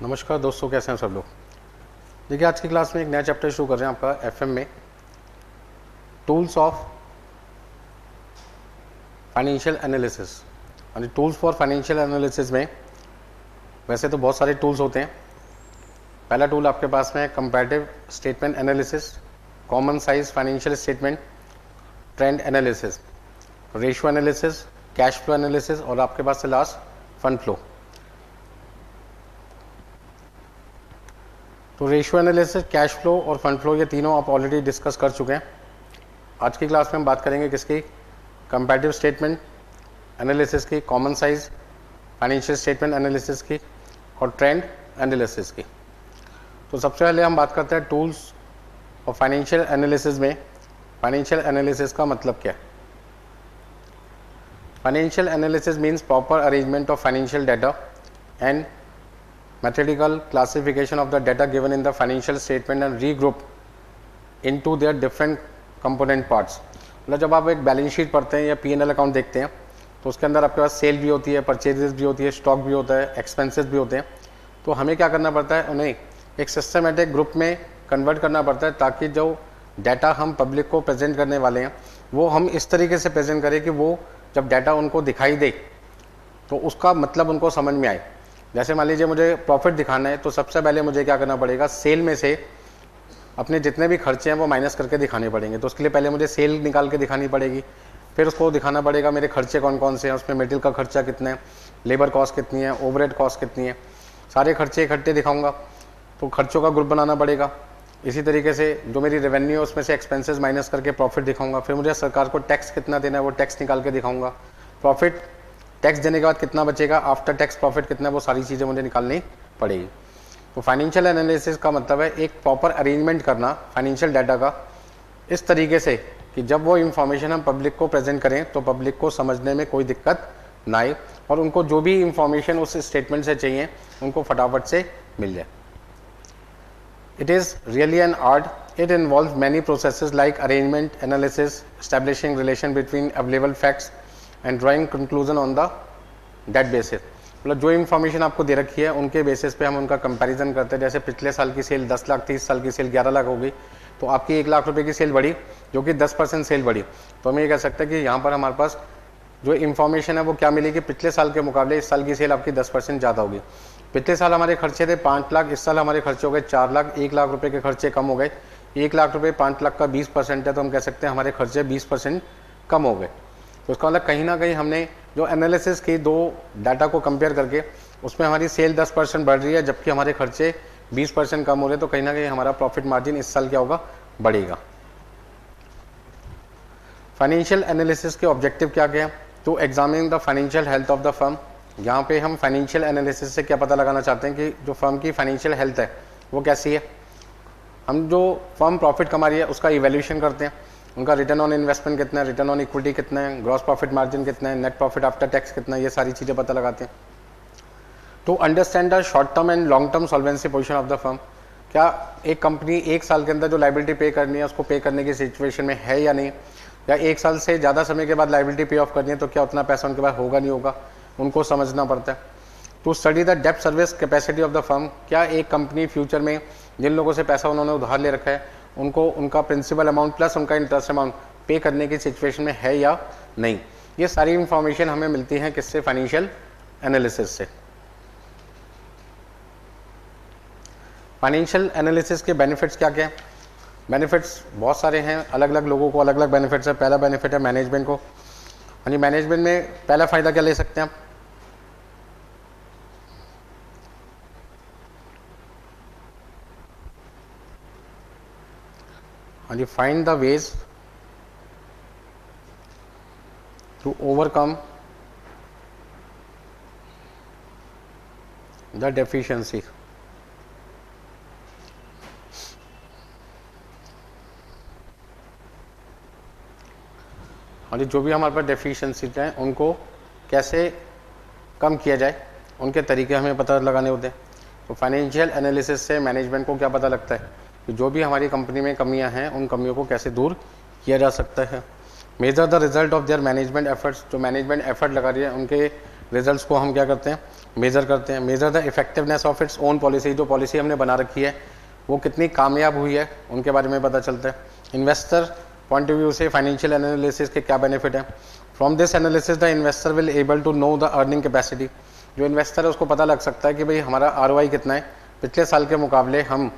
नमस्कार दोस्तों, कैसे हैं सब लोग। देखिए, आज की क्लास में एक नया चैप्टर शुरू कर रहे हैं आपका एफएम में, टूल्स ऑफ फाइनेंशियल एनालिसिस। और टूल्स फॉर फाइनेंशियल एनालिसिस में वैसे तो बहुत सारे टूल्स होते हैं। पहला टूल आपके पास में है comparative statement analysis, common size financial statement, trend analysis, ratio analysis, cash flow analysis और आपके पास से लास्ट फंड फ्लो। तो रेशियो एनालिसिस, कैश फ्लो और फंड फ्लो, ये तीनों आप ऑलरेडी डिस्कस कर चुके हैं। आज की क्लास में हम बात करेंगे किसकी, कंपैरेटिव स्टेटमेंट एनालिसिस की, common size financial statement analysis की और ट्रेंड एनालिसिस की। तो सबसे पहले हम बात करते हैं टूल्स और फाइनेंशियल एनालिसिस में फाइनेंशियल एनालिसिस का मतलब क्या है। Financial analysis means proper arrangement of financial data and mathematical classification of the data given in the financial statement and regroup into their different component parts। मतलब जब आप एक बैलेंस शीट पढ़ते हैं या P&L अकाउंट देखते हैं तो उसके अंदर आपके पास सेल भी होती है, परचेजेस भी होती है, स्टॉक भी होता है, एक्सपेंसेस भी होते हैं। तो हमें क्या करना पड़ता है, उन्हें एक सिस्टमेटिक ग्रुप में कन्वर्ट करना पड़ता है ताकि जो डाटा हम पब्लिक को प्रेजेंट करने वाले हैं वो हम इस तरीके से प्रेजेंट करें कि वो जब डाटा उनको दिखाई दे तो उसका मतलब उनको समझ में आए। जैसे मान लीजिए मुझे प्रॉफिट दिखाना है तो सबसे पहले मुझे क्या करना पड़ेगा, सेल में से अपने जितने भी खर्चे हैं वो माइनस करके दिखाने पड़ेंगे। तो उसके लिए पहले मुझे सेल निकाल के दिखानी पड़ेगी, फिर उसको दिखाना पड़ेगा मेरे खर्चे कौन कौन से हैं, उसमें मटेरियल का खर्चा कितना है, लेबर कॉस्ट कितनी है, ओवरहेड कॉस्ट कितनी है, सारे खर्चे इकट्ठे दिखाऊंगा तो खर्चों का ग्रुप बनाना पड़ेगा। इसी तरीके से जो मेरी रेवेन्यू है उसमें से एक्सपेंसेस माइनस करके प्रॉफिट दिखाऊंगा। फिर मुझे सरकार को टैक्स कितना देना है वो टैक्स निकाल के दिखाऊंगा। प्रॉफिट टैक्स देने के बाद कितना बचेगा, आफ्टर टैक्स प्रॉफिट कितना है, वो सारी चीज़ें मुझे निकालनी पड़ेगी। तो फाइनेंशियल एनालिसिस का मतलब है एक प्रॉपर अरेंजमेंट करना फाइनेंशियल डाटा का इस तरीके से कि जब वो इंफॉर्मेशन हम पब्लिक को प्रेजेंट करें तो पब्लिक को समझने में कोई दिक्कत ना आए और उनको जो भी इंफॉर्मेशन उस स्टेटमेंट से चाहिए उनको फटाफट से मिल जाए। It is really an art. It involve many processes like arrangement, analysis, establishing relation between available facts and drawing conclusion on the that basis. मतलब जो इन्फॉर्मेशन आपको दे रखी है उनके बेसिस पे हम उनका कंपैरिजन करते हैं। जैसे पिछले साल की सेल 10 लाख थी, इस साल की सेल 11 लाख हो गई, तो आपकी 1 लाख रुपए की सेल बढ़ी जो कि 10% सेल बढ़ी। तो हम ये कह सकते हैं कि यहाँ पर हमारे पास जो इन्फॉर्मेशन है वो क्या मिलेगी, पिछले साल के मुकाबले इस साल की सेल आपकी 10% ज़्यादा होगी। पिछले साल हमारे खर्चे थे 5 लाख, इस साल हमारे खर्चे हो गए 4 लाख, 1 लाख रुपये के खर्चे कम हो गए। 1 लाख रुपये 5 लाख का 20% है, तो हम कह सकते हैं हमारे खर्चे 20% कम हो गए। तो उसका मतलब कहीं ना कहीं हमने जो एनालिसिस की दो डाटा को कंपेयर करके उसमें हमारी सेल 10% बढ़ रही है जबकि हमारे खर्चे 20% कम हो रहे हैं, तो कहीं ना कहीं हमारा प्रॉफिट मार्जिन इस साल क्या होगा, बढ़ेगा। फाइनेंशियल एनालिसिस के ऑब्जेक्टिव क्या क्या है, to examine the financial health of the firm. यहाँ पे हम फाइनेंशियल एनालिसिस से क्या पता लगाना चाहते हैं कि जो फर्म की फाइनेंशियल हेल्थ है वो कैसी है। हम जो फर्म प्रॉफिट कमा रही है उसका इवैल्यूएशन करते हैं, उनका रिटर्न ऑन इन्वेस्टमेंट कितना है, रिटर्न ऑन इक्विटी कितना है, ग्रॉस प्रॉफिट मार्जिन कितना है, नेट प्रॉफिट आफ्टर टैक्स कितना है, ये सारी चीज़ें पता लगाते हैं। To understand the short term and long term solvency position of the firm. क्या एक कंपनी 1 साल के अंदर जो लाइबिलिटी पे करनी है उसको पे करने की सिचुएशन में है या नहीं, या 1 साल से ज़्यादा समय के बाद लाइबिलिटी पे ऑफ करनी है तो क्या उतना पैसा उनके पास होगा नहीं होगा, उनको समझना पड़ता है। टू स्टडी द डेब्ट service capacity of the firm. क्या एक कंपनी फ्यूचर में जिन लोगों से पैसा उन्होंने उधार ले रखा है उनको उनका प्रिंसिपल अमाउंट प्लस उनका इंटरेस्ट अमाउंट पे करने की सिचुएशन में है या नहीं। ये सारी इंफॉर्मेशन हमें मिलती है किससे, फाइनेंशियल एनालिसिस से। फाइनेंशियल एनालिसिस के बेनिफिट्स क्या क्या हैं। बेनिफिट्स बहुत सारे हैं, अलग अलग लोगों को अलग अलग बेनिफिट्स है। पहला बेनिफिट है मैनेजमेंट को। हाँ जी, मैनेजमेंट में पहला फायदा क्या ले सकते हैं आप, हाँ जी, find the ways to overcome the deficiency. हाँ जी, जो भी हमारे पास डेफिशिएंसी हैं उनको कैसे कम किया जाए उनके तरीके हमें पता लगाने होते हैं। तो फाइनेंशियल एनालिसिस से मैनेजमेंट को क्या पता लगता है कि जो भी हमारी कंपनी में कमियां हैं उन कमियों को कैसे दूर किया जा सकता है। Measure the result of their management efforts. जो मैनेजमेंट एफर्ट लगा रही है उनके रिजल्ट्स को हम क्या करते हैं, मेज़र करते हैं। Measure the effectiveness of its own policy, जो पॉलिसी हमने बना रखी है वो कितनी कामयाब हुई है उनके बारे में पता चलता है। इन्वेस्टर पॉइंट ऑफ व्यू से फाइनेंशियल एनालिसिस के क्या बेनिफिट है। From this analysis the investor will able to know the earning capacity, जो इन्वेस्टर है उसको पता लग सकता है कि भाई हमारा ROI कितना है, पिछले साल के मुकाबले हम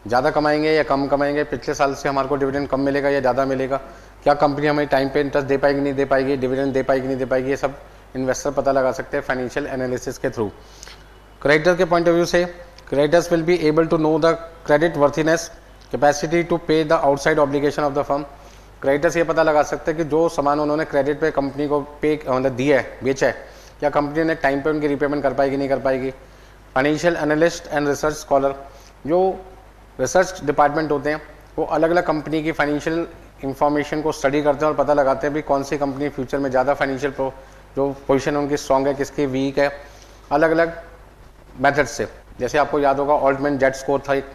ज़्यादा कमाएंगे या कम कमाएंगे, पिछले साल से हमारे को डिविडेंड कम मिलेगा या ज़्यादा मिलेगा, क्या कंपनी हमें टाइम पे इंटरेस्ट दे पाएगी नहीं दे पाएगी, डिविडेंड दे पाएगी नहीं दे पाएगी, ये सब इन्वेस्टर पता लगा सकते हैं फाइनेंशियल एनालिसिस के थ्रू। क्रेडिटर के पॉइंट ऑफ व्यू से creditors will be able to know the creditworthiness, capacity to pay the outside obligation of the firm. Creditors ये पता लगा सकते हैं कि जो सामान उन्होंने क्रेडिट पे कंपनी को पे मतलब दिया है, बेचा है, क्या कंपनी ने टाइम पे उनकी रिपेमेंट कर पाएगी नहीं कर पाएगी। Financial analyst and research scholar, जो रिसर्च डिपार्टमेंट होते हैं वो अलग अलग कंपनी की फाइनेंशियल इंफॉर्मेशन को स्टडी करते हैं और पता लगाते हैं भी कौन सी कंपनी फ्यूचर में ज़्यादा फाइनेंशियल जो पोजीशन उनकी स्ट्रॉन्ग है, किसकी वीक है, अलग अलग मेथड से। जैसे आपको याद होगा ऑल्टमैन जेट स्कोर था एक,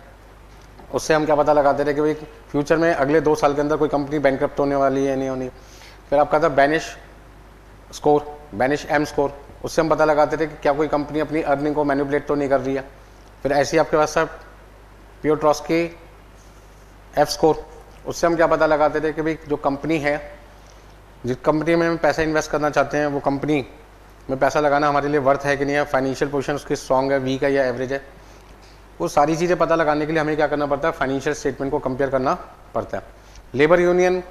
उससे हम क्या पता लगाते थे कि भाई फ्यूचर में अगले 2 साल के अंदर कोई कंपनी बैंकक्रप्ट होने वाली है नहीं होनी। फिर आपका था बेनिश स्कोर, बेनिश एम स्कोर, उससे हम पता लगाते थे कि क्या कोई कंपनी अपनी अर्निंग को मैनिपुलेट तो नहीं कर रही है। फिर ऐसे ही आपके पास था पियोट्रॉस्की एफ स्कोर, उससे हम क्या पता लगाते थे कि भाई जो कंपनी है, जिस कंपनी में हम पैसा इन्वेस्ट करना चाहते हैं वो कंपनी में पैसा लगाना हमारे लिए वर्थ है कि नहीं है, फाइनेंशियल पोजीशन उसकी स्ट्रॉन्ग है, वीक है या एवरेज है। वो सारी चीज़ें पता लगाने के लिए हमें क्या करना पड़ता है, फाइनेंशियल स्टेटमेंट को कंपेयर करना पड़ता है। लेबर यूनियन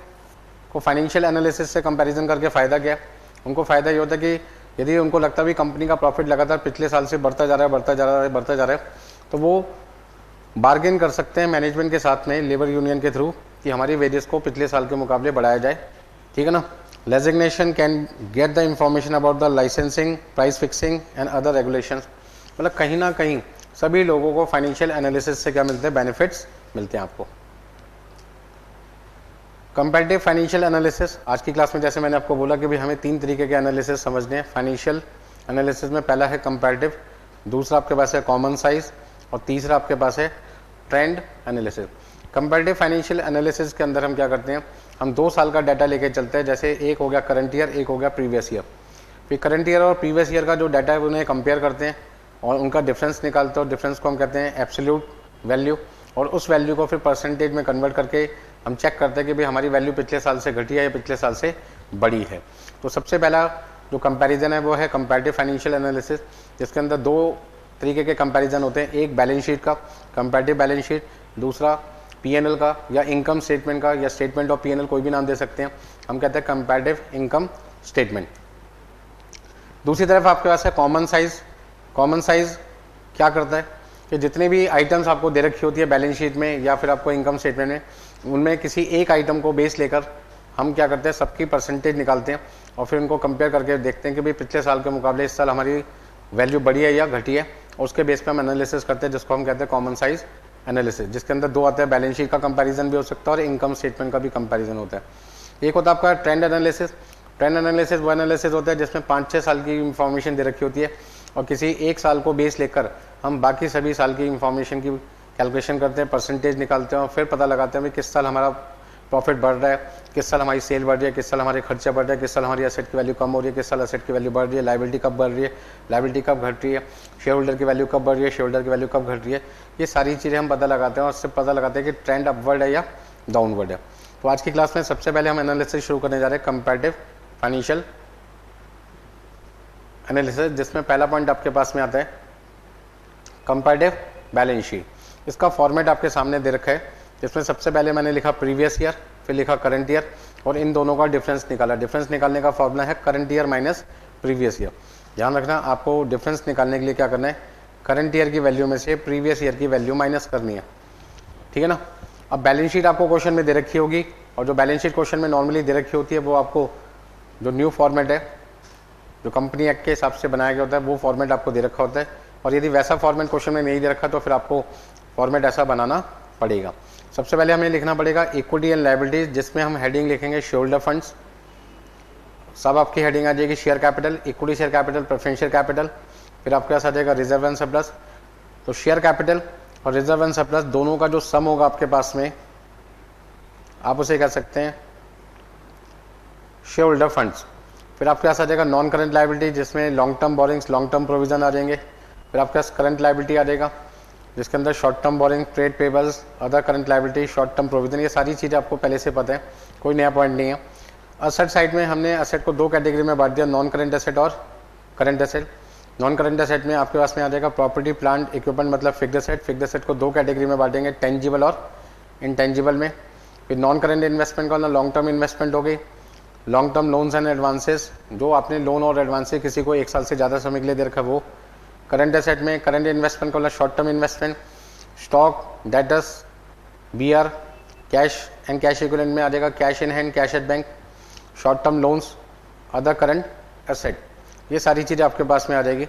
को फाइनेंशियल एनालिसिस से कंपैरिजन करके फ़ायदा क्या है, उनको फ़ायदा ये होता है कि यदि उनको लगता है भी कंपनी का प्रॉफिट लगातार पिछले साल से बढ़ता जा रहा है तो वो बार्गेन कर सकते हैं मैनेजमेंट के साथ में लेबर यूनियन के थ्रू कि हमारी वेजेस को पिछले साल के मुकाबले बढ़ाया जाए, ठीक है ना। Designation can get the information about the licensing, price fixing and other regulations, मतलब कहीं ना कहीं सभी लोगों को फाइनेंशियल एनालिसिस से क्या मिलते हैं, बेनिफिट्स मिलते हैं आपको। कंपैरेटिव फाइनेंशियल एनालिसिस, आज की क्लास में जैसे मैंने आपको बोला कि भाई हमें 3 तरीके के एनालिसिस समझने हैं फाइनेंशियल एनालिसिस में। पहला है कंपैरेटिव, दूसरा आपके पास है कॉमन साइज और तीसरा आपके पास है trend analysis. Comparative financial analysis के अंदर हम क्या करते हैं, हम 2 साल का डाटा लेके चलते हैं। जैसे एक हो गया करंट ईयर, एक हो गया प्रीवियस ईयर। फिर करंट ईयर और प्रीवियस ईयर का जो डाटा है उन्हें कंपेयर करते हैं और उनका डिफरेंस निकालते हैं और डिफरेंस को हम कहते हैं एब्सोल्यूट वैल्यू, और उस वैल्यू को फिर परसेंटेज में कन्वर्ट करके हम चेक करते हैं कि भाई हमारी वैल्यू पिछले साल से घटी है या पिछले साल से बढ़ी है। तो सबसे पहला जो कंपैरिजन है वो है कंपैरेटिव फाइनेंशियल एनालिसिस, जिसके अंदर 2 तरीके के कंपैरिजन होते हैं। एक बैलेंस शीट का कंपैरेटिव बैलेंस शीट, दूसरा P&L का या इनकम स्टेटमेंट का या स्टेटमेंट ऑफ P&L, कोई भी नाम दे सकते हैं, हम कहते हैं कंपैरेटिव इनकम स्टेटमेंट। दूसरी तरफ आपके पास है कॉमन साइज। कॉमन साइज क्या करता है कि जितने भी आइटम्स आपको दे रखी होती है बैलेंस शीट में या फिर आपको इनकम स्टेटमेंट में, उनमें किसी एक आइटम को बेस लेकर हम क्या करते हैं, सबकी परसेंटेज निकालते हैं और फिर उनको कंपेयर करके देखते हैं कि भाई पिछले साल के मुकाबले इस साल हमारी वैल्यू बढ़ी है या घटी है, और उसके बेस पे हम एनालिसिस करते हैं, जिसको हम कहते हैं कॉमन साइज एनालिसिस, जिसके अंदर 2 आते हैं, बैलेंस शीट का कंपैरिजन भी हो सकता है और इनकम स्टेटमेंट का भी कंपैरिजन होता है। एक होता है आपका ट्रेंड एनालिसिस। ट्रेंड एनालिसिस वो एनालिसिस होता है जिसमें 5-6 साल की इंफॉर्मेशन दे रखी होती है और किसी एक साल को बेस लेकर हम बाकी सभी साल की इंफॉर्मेशन की कैलकुलेशन करते हैं, परसेंटेज निकालते हैं और फिर पता लगाते हैं कि किस साल हमारा प्रॉफिट बढ़ रहा है, किस साल हमारी सेल बढ़ रही है, किस साल हमारे खर्चा बढ़ रहा है, किस साल हमारी एसेट की वैल्यू कम हो रही है, किस साल एसेट की वैल्यू बढ़ रही है, लायबिलिटी कब बढ़ रही है, लायबिलिटी कब घट रही है, शेयर होल्डर की वैल्यू कब बढ़ रही है, शेयर होल्डर की वैल्यू कब घट रही है। ये सारी चीज़ें हम पता लगाते हैं और उससे पता लगाते हैं कि ट्रेंड अपवर्ड है या डाउनवर्ड है। तो आज की क्लास में सबसे पहले हम एनालिसिस शुरू करने जा रहे हैं कंपैरेटिव फाइनेंशियल एनालिसिस, जिसमें पहला पॉइंट आपके पास में आता है कंपैरेटिव बैलेंस शीट। इसका फॉर्मेट आपके सामने दे रखा है, जिसमें सबसे पहले मैंने लिखा प्रीवियस ईयर, फिर लिखा करंट ईयर और इन दोनों का डिफरेंस निकाला। डिफरेंस निकालने का फॉर्मूला है current year minus previous year. ध्यान रखना, आपको डिफरेंस निकालने के लिए क्या करना है, करंट ईयर की वैल्यू में से प्रीवियस ईयर की वैल्यू माइनस करनी है, ठीक है ना। अब बैलेंस शीट आपको क्वेश्चन में दे रखी होगी और जो बैलेंस शीट क्वेश्चन में नॉर्मली दे रखी होती है वो आपको जो न्यू फॉर्मेट है, जो कंपनी एक्ट के हिसाब से बनाया गया होता है, वो फॉर्मेट आपको दे रखा होता है। और यदि वैसा फॉर्मेट क्वेश्चन में नहीं दे रखा तो फिर आपको फॉर्मेट ऐसा बनाना पड़ेगा। सबसे पहले हमें लिखना पड़ेगा इक्विटी एंड लायबिलिटीज, जिसमें हम हेडिंग लिखेंगे शेयर होल्डर फंड्स। सब आपकी हेडिंग आ जाएगी share capital, equity share capital, preferential capital. फिर आपके पास आ जाएगा रिजर्व एंड सरप्लस। तो शेयर कैपिटल और रिजर्व एंड सरप्लस दोनों का जो सम होगा आपके पास में, आप उसे कह सकते हैं शेयर होल्डर फंड्स। फिर आपके पास आ जाएगा नॉन करंट लाइबिलिटी, जिसमें long term borrowings, long term provision आ जाएंगे। फिर आपके पास करंट लाइबिलिटी आ जाएगा, जिसके अंदर short term borrowing, trade payables, other current liability, short term provision, ये सारी चीज़ें आपको पहले से पता है, कोई नया पॉइंट नहीं है। असेट साइड में हमने असेट को दो कैटेगरी में बांट दिया, नॉन करंट एसेट और current asset. Non current asset में आपके पास में आ जाएगा प्रॉपर्टी, प्लांट, इक्विपमेंट, मतलब फिक्स्ड एसेट। फिक्स्ड एसेट को दो कैटेगरी में बांटेंगे, टेंजिबल और इंटेंजिबल में। फिर नॉन करंट इन्वेस्टमेंट का लॉन्ग टर्म इन्वेस्टमेंट हो गई, long term loans and advances, जो आपने लोन और एडवांसेस किसी को एक साल से ज़्यादा समय के लिए दे रखा वो। करंट एसेट में करंट इन्वेस्टमेंट का short term investment, stock, debtors, BR, cash and cash equivalent में आ जाएगा cash in hand, cash at bank, short term loans, other current asset, ये सारी चीज़ें आपके पास में आ जाएगी।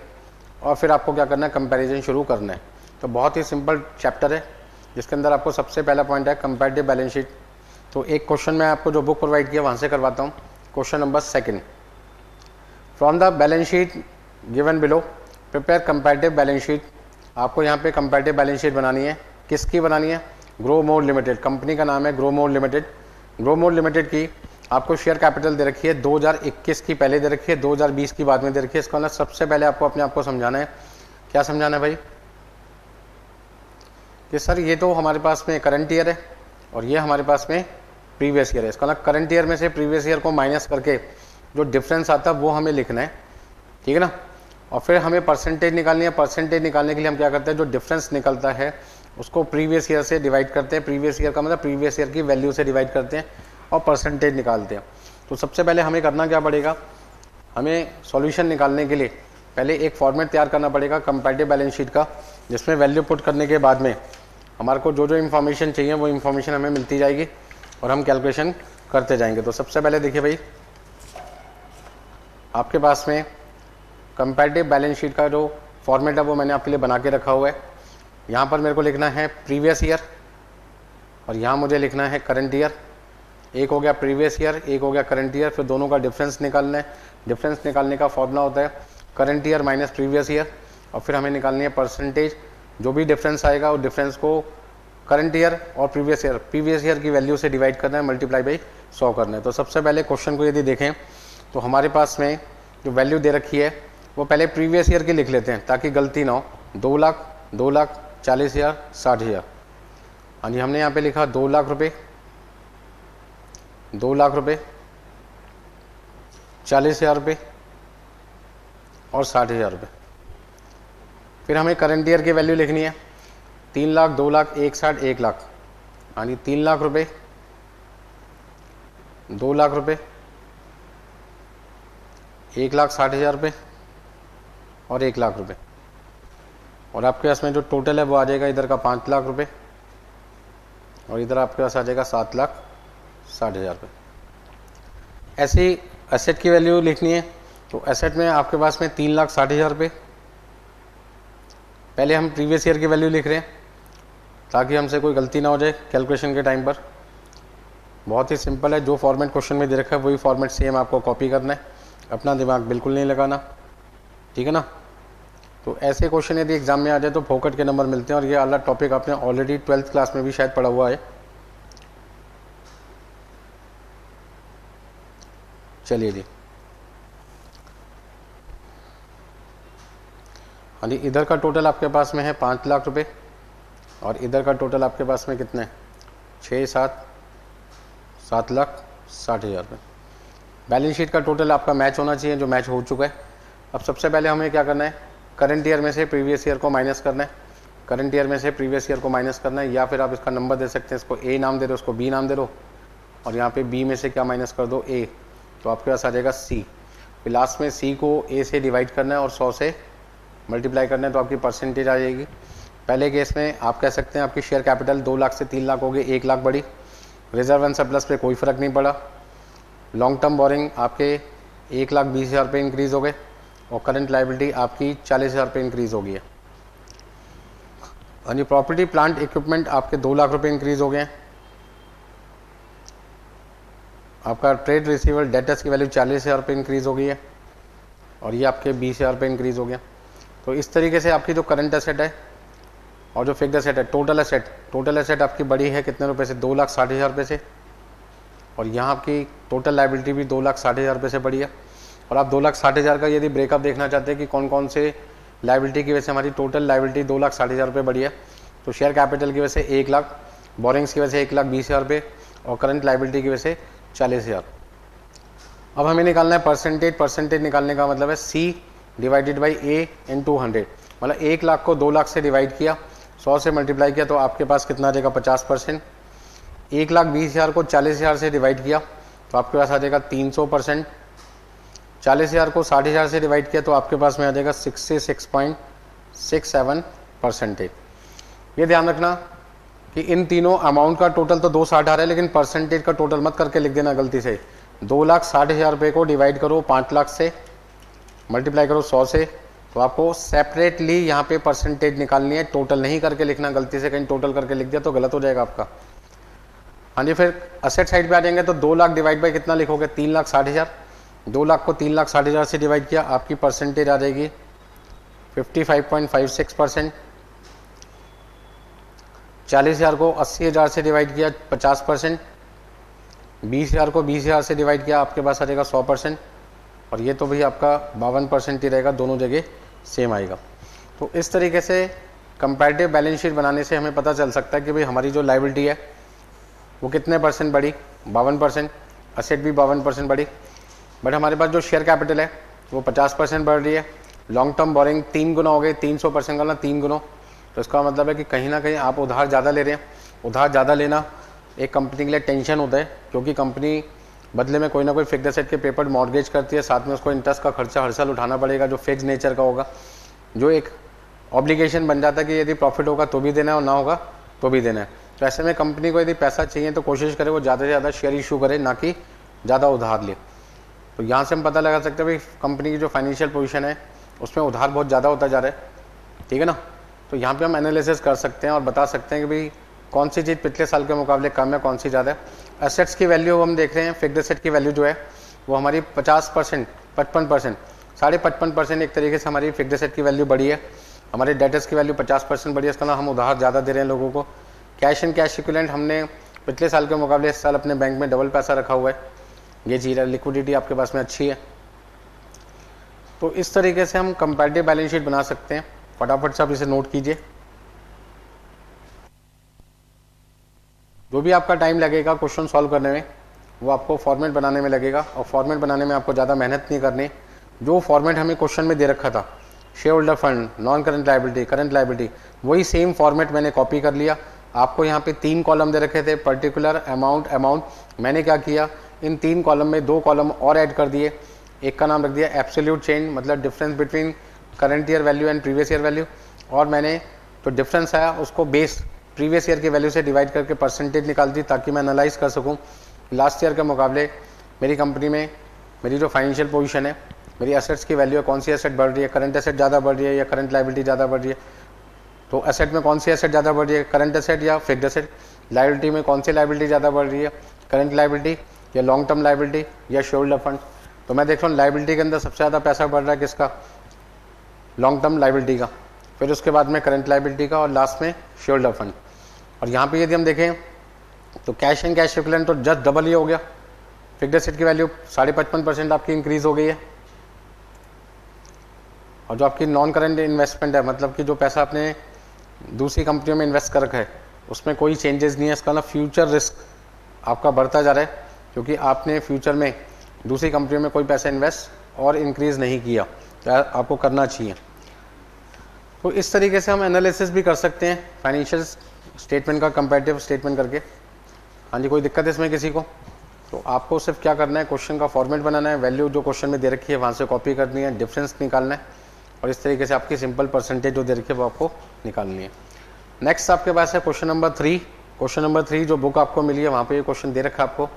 और फिर आपको क्या करना है, कंपैरिजन शुरू करना है। तो बहुत ही सिंपल चैप्टर है, जिसके अंदर आपको सबसे पहला पॉइंट है कंपैरेटिव बैलेंस शीट। तो एक क्वेश्चन मैं आपको जो बुक प्रोवाइड किया वहाँ से करवाता हूँ। Question number 2, from the balance sheet given below prepare comparative balance sheet. आपको यहाँ पे कंपैरेटिव बैलेंस शीट बनानी है, किसकी बनानी है, ग्रो मोर लिमिटेड, कंपनी का नाम है grow more limited. Grow more limited की आपको शेयर कैपिटल दे रखी है 2021 की पहले दे रखी है, 2020 की बाद में दे रखी है। इसका मतलब सबसे पहले आपको अपने आप को समझाना है, क्या समझाना है भाई, कि सर ये तो हमारे पास में करंट ईयर है और ये हमारे पास में प्रीवियस ईयर है। इसका मतलब करंट ईयर में से प्रीवियस ईयर को माइनस करके जो डिफरेंस आता है वो हमें लिखना है, ठीक है ना। और फिर हमें परसेंटेज निकालनी है। परसेंटेज निकालने के लिए हम क्या करते हैं, जो डिफरेंस निकलता है उसको प्रीवियस ईयर से डिवाइड करते हैं। प्रीवियस ईयर का मतलब प्रीवियस ईयर की वैल्यू से डिवाइड करते हैं और परसेंटेज निकालते हैं। तो सबसे पहले हमें करना क्या पड़ेगा, हमें सॉल्यूशन निकालने के लिए पहले एक फॉर्मेट तैयार करना पड़ेगा कंपैरेटिव बैलेंस शीट का, जिसमें वैल्यू पुट करने के बाद में हमारे को जो जो इन्फॉर्मेशन चाहिए वो इन्फॉर्मेशन हमें मिलती जाएगी और हम कैलकुलेशन करते जाएंगे। तो सबसे पहले देखिए भाई, आपके पास में कंपैरेटिव बैलेंस शीट का जो फॉर्मेट है वो मैंने आपके लिए बना के रखा हुआ है। यहाँ पर मेरे को लिखना है प्रीवियस ईयर और यहाँ मुझे लिखना है करंट ईयर। एक हो गया प्रीवियस ईयर, एक हो गया करंट ईयर, फिर दोनों का डिफरेंस निकालना है। डिफरेंस निकालने का फॉर्मूला होता है current year minus previous year, और फिर हमें निकालनी है परसेंटेज। जो भी डिफरेंस आएगा उस डिफरेंस को करंट ईयर और प्रीवियस ईयर की वैल्यू से डिवाइड करना है, मल्टीप्लाई बाई 100 करना है। तो सबसे पहले क्वेश्चन को यदि देखें तो हमारे पास में जो वैल्यू दे रखी है वो पहले प्रीवियस ईयर की लिख लेते हैं ताकि गलती ना हो। 2 लाख, 2 लाख, 40,000, 60,000। हाँ जी, हमने यहाँ पे लिखा 2 लाख रुपये, 2 लाख रुपये, 40,000 रुपये और 60,000 रुपये। फिर हमें करंट ईयर की वैल्यू लिखनी है 3 लाख, 2 लाख, 1,60,000, 1 लाख। हाँ जी, 3 लाख रुपये, 2 लाख रुपये, 1,60,000 रुपये और 1 लाख रुपये। और आपके पास में जो टोटल है वो आ जाएगा इधर का 5 लाख रुपये और इधर आपके पास आ जाएगा 7,60,000 रुपये। ऐसी एसेट की वैल्यू लिखनी है तो एसेट में आपके पास में 3,60,000 रुपये। पहले हम प्रीवियस ईयर की वैल्यू लिख रहे हैं ताकि हमसे कोई गलती ना हो जाए कैलकुलेशन के टाइम पर। बहुत ही सिंपल है, जो फॉर्मेट क्वेश्चन में दे रखा है वही फॉर्मेट सेम आपको कॉपी करना है, अपना दिमाग बिल्कुल नहीं लगाना, ठीक है ना। तो ऐसे क्वेश्चन यदि एग्जाम में आ जाए तो फोकट के नंबर मिलते हैं और ये अलग टॉपिक आपने ऑलरेडी 12th क्लास में भी शायद पढ़ा हुआ है। चलिए जी, हाँ जी, इधर का टोटल आपके पास में है 5 लाख रुपए और इधर का टोटल आपके पास में कितने, 7,60,000 रुपये। बैलेंस शीट का टोटल आपका मैच होना चाहिए, जो मैच हो चुका है। अब सबसे पहले हमें क्या करना है, करंट ईयर में से प्रीवियस ईयर को माइनस करना है। करंट ईयर में से प्रीवियस ईयर को माइनस करना है, या फिर आप इसका नंबर दे सकते हैं, इसको ए नाम दे दो, उसको बी नाम दे दो और यहाँ पे बी में से क्या माइनस कर दो, ए, तो आपके पास आ जाएगा सी। फिर लास्ट में सी को ए से डिवाइड करना है और 100 से मल्टीप्लाई करना है तो आपकी परसेंटेज आ जाएगी। पहले केस में आप कह सकते हैं आपकी शेयर कैपिटल 2 लाख से 3 लाख हो गई, 1 लाख बढ़ी। रिजर्व एंड सरप्लस पे कोई फर्क नहीं पड़ा। लॉन्ग टर्म बोरिंग आपके 1,20,000 रुपये इंक्रीज़ हो गए और करंट लाइबिलिटी आपकी 40,000 रुपये इंक्रीज़ हो गई है। हाँ जी, प्रॉपर्टी प्लांट इक्विपमेंट आपके 2 लाख रुपये इंक्रीज़ हो गए हैं। आपका ट्रेड रिसीवेबल डेटर्स की वैल्यू 40,000 रुपये इंक्रीज़ हो गई है और ये आपके 20,000 रुपये इंक्रीज़ हो गया। तो इस तरीके से आपकी जो करंट एसेट है और जो फिक्स्ड एसेट है, टोटल एसेट आपकी बड़ी है कितने रुपए से, 2,60,000 रुपये से, और यहाँ आपकी टोटल लाइबिलिटी भी 2,60,000 रुपये से बड़ी है। और आप 2,60,000 का यदि ब्रेकअप देखना चाहते हैं कि कौन कौन से लाइबिलिटी की वजह से हमारी टोटल लाइबिलिटी 2,60,000 रुपये बढ़ी है, तो शेयर कैपिटल की वजह से 1 लाख, बोरिंग्स की वजह से 1,20,000 रुपये और करंट लाइबिलिटी की वजह से 40,000। अब हमें निकालना है परसेंटेज। परसेंटेज निकालने का मतलब है C डिवाइडेड बाई A इन 200, मतलब 1 लाख को 2 लाख से डिवाइड किया, 100 से मल्टीप्लाई किया तो आपके पास कितना आ जाएगा 50%। 1,20,000 को 40,000 से डिवाइड किया तो आपके पास आ जाएगा 300%। 40,000 को 60,000 से डिवाइड किया तो आपके पास में आ जाएगा 66.67%। ये ध्यान रखना कि इन तीनों अमाउंट का टोटल तो 260 आ रहा है, लेकिन परसेंटेज का टोटल मत करके लिख देना गलती से। 2,60,000 रुपये को डिवाइड करो 5 लाख से, मल्टीप्लाई करो 100 से, तो आपको सेपरेटली यहाँ पे परसेंटेज निकालनी है, टोटल नहीं करके लिखना। गलती से कहीं टोटल करके लिख दिया तो गलत हो जाएगा आपका। हाँ जी, फिर असेट साइड पे आ जाएंगे तो 2 लाख डिवाइड बाई कितना लिखोगे 3,60,000। 2 लाख को 3,60,000 से डिवाइड किया, आपकी परसेंटेज आ जाएगी 55.56%। 40,000 को 80,000 से डिवाइड किया 50%। 20,000 को 20,000 से डिवाइड किया, आपके पास आ जाएगा 100%। और ये तो भाई आपका 52% ही रहेगा, दोनों जगह सेम आएगा। तो इस तरीके से कंपैरेटिव बैलेंस शीट बनाने से हमें पता चल सकता है कि भाई हमारी जो लायबिलिटी है वो कितने परसेंट बढ़ी, 52%। असेट भी 52% बढ़ी, बट हमारे पास जो शेयर कैपिटल है वो 50% बढ़ रही है। लॉन्ग टर्म बोरिंग 3 गुना हो गए, 300% का ना 3 गुना। तो इसका मतलब है कि कहीं ना कहीं आप उधार ज़्यादा ले रहे हैं। उधार ज़्यादा लेना एक कंपनी के लिए टेंशन होता है, क्योंकि कंपनी बदले में कोई ना कोई फिक्स्ड एसेट के पेपर मॉर्गेज करती है, साथ में उसको इंटरेस्ट का खर्चा हर साल उठाना पड़ेगा जो फिक्स नेचर का होगा, जो एक ऑब्लिगेशन बन जाता है कि यदि प्रॉफिट होगा तो भी देना है और ना होगा तो भी देना है। तो ऐसे में कंपनी को यदि पैसा चाहिए तो कोशिश करे वो ज़्यादा से ज़्यादा शेयर इशू करे, ना कि ज़्यादा उधार ले। तो यहाँ से हम पता लगा सकते हैं भाई कंपनी की जो फाइनेंशियल पोजीशन है उसमें उधार बहुत ज़्यादा होता जा रहा है, ठीक है ना। तो यहाँ पे हम एनालिसिस कर सकते हैं और बता सकते हैं कि भाई कौन सी चीज़ पिछले साल के मुकाबले कम है, कौन सी ज़्यादा है। एसेट्स की वैल्यू हम देख रहे हैं, फिक्स्ड एसेट की वैल्यू जो है वो हमारी 50%, 55%, 55% एक तरीके से हमारी फिक्स्ड एसेट की वैल्यू बढ़ी है। हमारे डेटर्स की वैल्यू 50% बढ़ी है, इसका ना हम उधार ज़्यादा दे रहे हैं लोगों को। कैश एंड कैश इक्विवेलेंट हमने पिछले साल के मुकाबले इस साल अपने बैंक में डबल पैसा रखा हुआ है, ये चीज़ है। लिक्विडिटी आपके पास में अच्छी है। तो इस तरीके से हम कंपैरेटिव बैलेंस शीट बना सकते हैं। फटाफट से आप इसे नोट कीजिए। जो भी आपका टाइम लगेगा क्वेश्चन सॉल्व करने में वो आपको फॉर्मेट बनाने में लगेगा, और फॉर्मेट बनाने में आपको ज़्यादा मेहनत नहीं करनी। जो फॉर्मेट हमें क्वेश्चन में दे रखा था, share holder fund, non current liability, current liability, वही सेम फॉर्मेट मैंने कॉपी कर लिया। आपको यहाँ पे 3 कॉलम दे रखे थे, पर्टिकुलर, अमाउंट, अमाउंट। मैंने क्या किया, इन 3 कॉलम में 2 कॉलम और ऐड कर दिए। एक का नाम रख दिया एब्सोल्यूट चेंज, मतलब difference between current year value and previous year value. और मैंने जो डिफरेंस आया उसको बेस प्रीवियस ईयर की वैल्यू से डिवाइड करके परसेंटेज निकाल दी, ताकि मैं एनालाइज कर सकूं लास्ट ईयर के मुकाबले मेरी कंपनी में मेरी जो फाइनेंशियल पोजीशन है, मेरी एसेट्स की वैल्यू है, कौन सी एसेट बढ़ रही है, करंट एसेट ज़्यादा बढ़ रही है या करंट लायबिलिटी ज़्यादा बढ़ रही है। तो एसेट में कौन सी एसेट ज़्यादा बढ़ रही है, करंट एसेट या फिक्स्ड एसेट। लायबिलिटी में कौन सी लायबिलिटी ज़्यादा बढ़ रही है, करंट लायबिलिटी या लॉन्ग टर्म लायबिलिटी या शेयर होल्डर फंड। तो मैं देख रहा हूँ लायबिलिटी के अंदर सबसे ज़्यादा पैसा बढ़ रहा है किसका, लॉन्ग टर्म लायबिलिटी का, फिर उसके बाद में करंट लायबिलिटी का, और लास्ट में शेयर होल्डर फंड। और यहाँ पे यदि हम देखें तो कैश एंड कैश इक्विवेलेंट तो जस्ट डबल ही हो गया। फिक्स्ड एसेट की वैल्यू 55% आपकी इंक्रीज हो गई है, और जो आपकी नॉन करंट इन्वेस्टमेंट है, मतलब कि जो पैसा आपने दूसरी कंपनियों में इन्वेस्ट कर रखा है, उसमें कोई चेंजेस नहीं है। इसका ना फ्यूचर रिस्क आपका बढ़ता जा रहा है, क्योंकि आपने फ्यूचर में दूसरी कंपनियों में कोई पैसा इन्वेस्ट और इंक्रीज नहीं किया, तो आपको करना चाहिए। तो इस तरीके से हम एनालिसिस भी कर सकते हैं फाइनेंशियल स्टेटमेंट का, कंपैरेटिव स्टेटमेंट करके। हाँ जी, कोई दिक्कत है इसमें किसी को? तो आपको सिर्फ क्या करना है, क्वेश्चन का फॉर्मेट बनाना है, वैल्यू जो क्वेश्चन में दे रखी है वहाँ से कॉपी करनी है, डिफरेंस निकालना है, और इस तरीके से आपकी सिंपल परसेंटेज जो दे रखी है वो आपको निकालनी है। नेक्स्ट आपके पास है क्वेश्चन नंबर 3। क्वेश्चन नंबर 3 जो बुक आपको मिली है वहाँ पे ये क्वेश्चन दे रखा है आपको।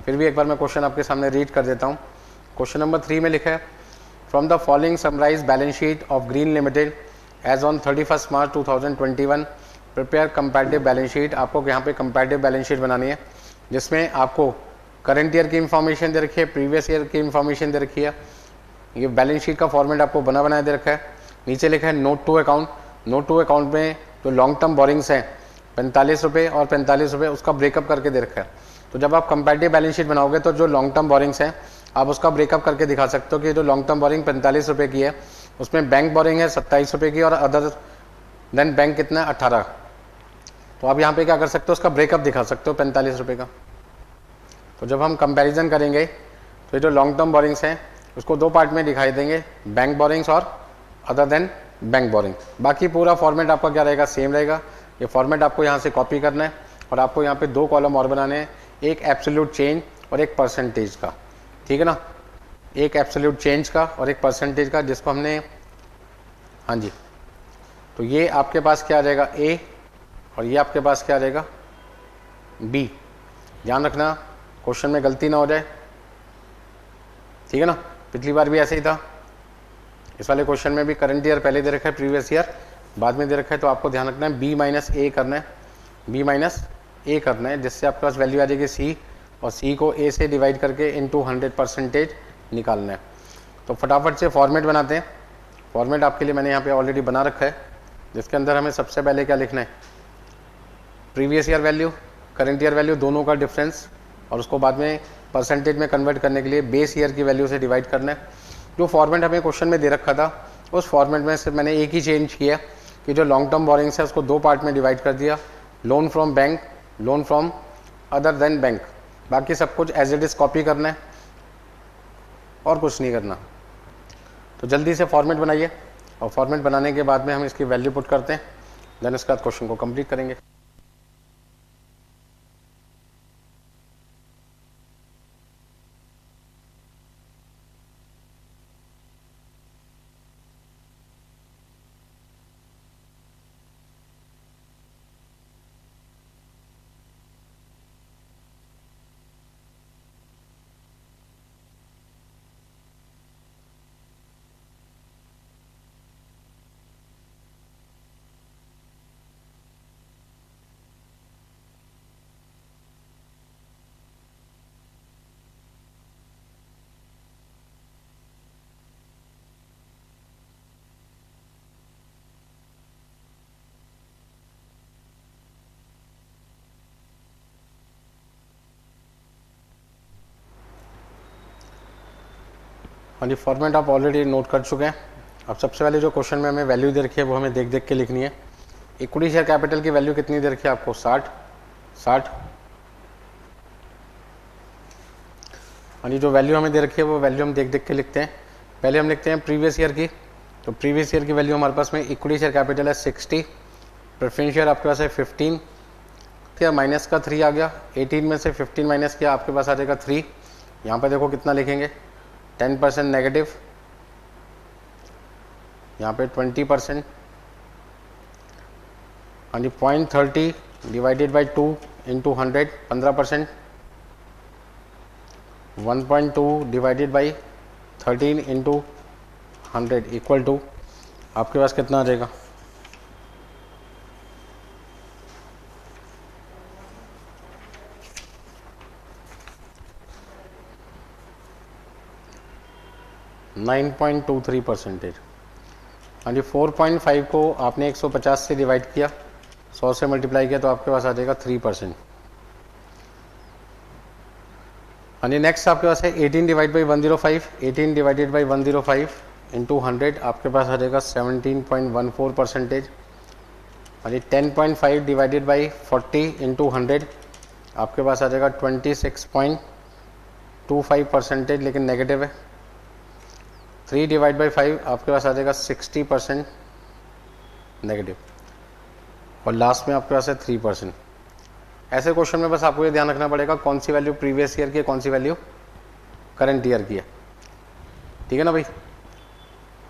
फिर भी एक बार मैं क्वेश्चन आपके सामने रीड कर देता हूँ। क्वेश्चन नंबर 3 में लिखा है, from the following summarise balance sheet of Green Limited as on 31 March 2021 prepare comparative balance sheet. आपको यहाँ पे कंपैरेटिव बैलेंस शीट बनानी है, जिसमें आपको करंट ईयर की इंफॉर्मेशन दे रखी है, प्रीवियस ईयर की इंफॉर्मेशन दे रखी है। ये बैलेंस शीट का फॉर्मेट आपको बना बनाया दे रखा है। नीचे लिखा है note to account. Note to account में जो लॉन्ग टर्म बोरिंग्स हैं 45 रुपये और 45 रुपये, उसका ब्रेकअप करके दे रखा है। तो जब आप कंपैरेटिव बैलेंस शीट बनाओगे तो जो लॉन्ग टर्म बोरिंग्स हैं आप उसका ब्रेकअप करके दिखा सकते हो कि जो लॉन्ग टर्म बोरिंग 45 रुपये की है, उसमें बैंक बोरिंग है 27 रुपये की और अदर देन बैंक कितना है 18। तो आप यहाँ पे क्या कर सकते हो, उसका ब्रेकअप दिखा सकते हो 45 रुपये का। तो जब हम कंपैरिजन करेंगे तो ये जो लॉन्ग टर्म बोरिंग्स हैं उसको दो पार्ट में दिखाई देंगे, बैंक बोरिंग्स और अदर देन बैंक बोरिंग। बाकी पूरा फॉर्मेट आपका क्या रहेगा, सेम रहेगा। ये फॉर्मेट आपको यहाँ से कॉपी करना है और आपको यहाँ पे दो कॉलम और बनाने हैं, एक एब्सोल्यूट चेंज और एक परसेंटेज का, ठीक है ना, एक एब्सोल्यूट चेंज का और एक परसेंटेज का, जिसको हमने, हाँ जी, तो ये आपके पास क्या आ जाएगा ए और ये आपके पास क्या आ जाएगा बी। ध्यान रखना क्वेश्चन में गलती ना हो जाए, ठीक है ना। पिछली बार भी ऐसे ही था, इस वाले क्वेश्चन में भी करंट ईयर पहले दे रखा है, प्रीवियस ईयर बाद में दे रखा है। तो आपको ध्यान रखना है बी माइनस ए करना है, बी माइनस ए करना है, जिससे आपके पास वैल्यू आ जाएगी सी और सी को ए से डिवाइड करके इनटू 100% निकालना है। तो फटाफट से फॉर्मेट बनाते हैं। फॉर्मेट आपके लिए मैंने यहाँ पे ऑलरेडी बना रखा है, जिसके अंदर हमें सबसे पहले क्या लिखना है, previous year value current year value दोनों का डिफरेंस, और उसको बाद में परसेंटेज में कन्वर्ट करने के लिए बेस ईयर की वैल्यू से डिवाइड करना है। जो फॉर्मेट हमें क्वेश्चन में दे रखा था उस फॉर्मेट में से मैंने एक ही चेंज किया कि जो लॉन्ग टर्म बोरिंग्स है उसको दो पार्ट में डिवाइड कर दिया, loan from bank, loan from other than bank. बाकी सब कुछ एज इट इज कॉपी करना है और कुछ नहीं करना। तो जल्दी से फॉर्मेट बनाइए और फॉर्मेट बनाने के बाद में हम इसकी वैल्यू पुट करते हैं, देन उसके बाद क्वेश्चन को कंप्लीट करेंगे। हाँ जी, फॉर्मेट आप ऑलरेडी नोट कर चुके हैं। अब सबसे पहले जो क्वेश्चन में हमें वैल्यू दे रखी है वो हमें देख देख के लिखनी है। इक्विटी शेयर कैपिटल की वैल्यू कितनी दे रखी है आपको, 60। हाँ जी, जो वैल्यू हमें दे रखी है वो वैल्यू हम देख देख के लिखते हैं। पहले हम लिखते हैं प्रीवियस ईयर की। तो प्रीवियस ईयर की वैल्यू हमारे पास में इक्विटी शेयर कैपिटल है 60, प्रेफरेंस शेयर आपके पास है 15, क्या माइनस का 3 आ गया, 18 में से 15 माइनस किया आपके पास आ जाएगा 3। यहाँ पे देखो कितना लिखेंगे, 10% नेगेटिव, यहाँ पे 20%, हाँ जी, 0.30 divided by 2 into 100 15%, 1.2 divided by 13 into 100 equal to आपके पास कितना आ जाएगा, %9.23। हाँ जी, 4.5 को आपने 150 से डिवाइड किया, 100 से मल्टीप्लाई किया तो आपके पास आ जाएगा 3%। हाँ जी, नेक्स्ट आपके पास है 18 divide by 105, 18 divided by 105 into 100 आपके पास आ जाएगा 17.14%। हाँ जी, 10.5 डिवाइडेड बाई 40 इंटू 100 आपके पास आ जाएगा 26.25%, लेकिन नेगेटिव है। 3 डिवाइड बाई 5 आपके पास आ जाएगा 60% नेगेटिव, और लास्ट में आपके पास है 3%। ऐसे क्वेश्चन में बस आपको ये ध्यान रखना पड़ेगा कौन सी वैल्यू प्रीवियस ईयर की है, कौन सी वैल्यू करंट ईयर की है, ठीक है ना भाई।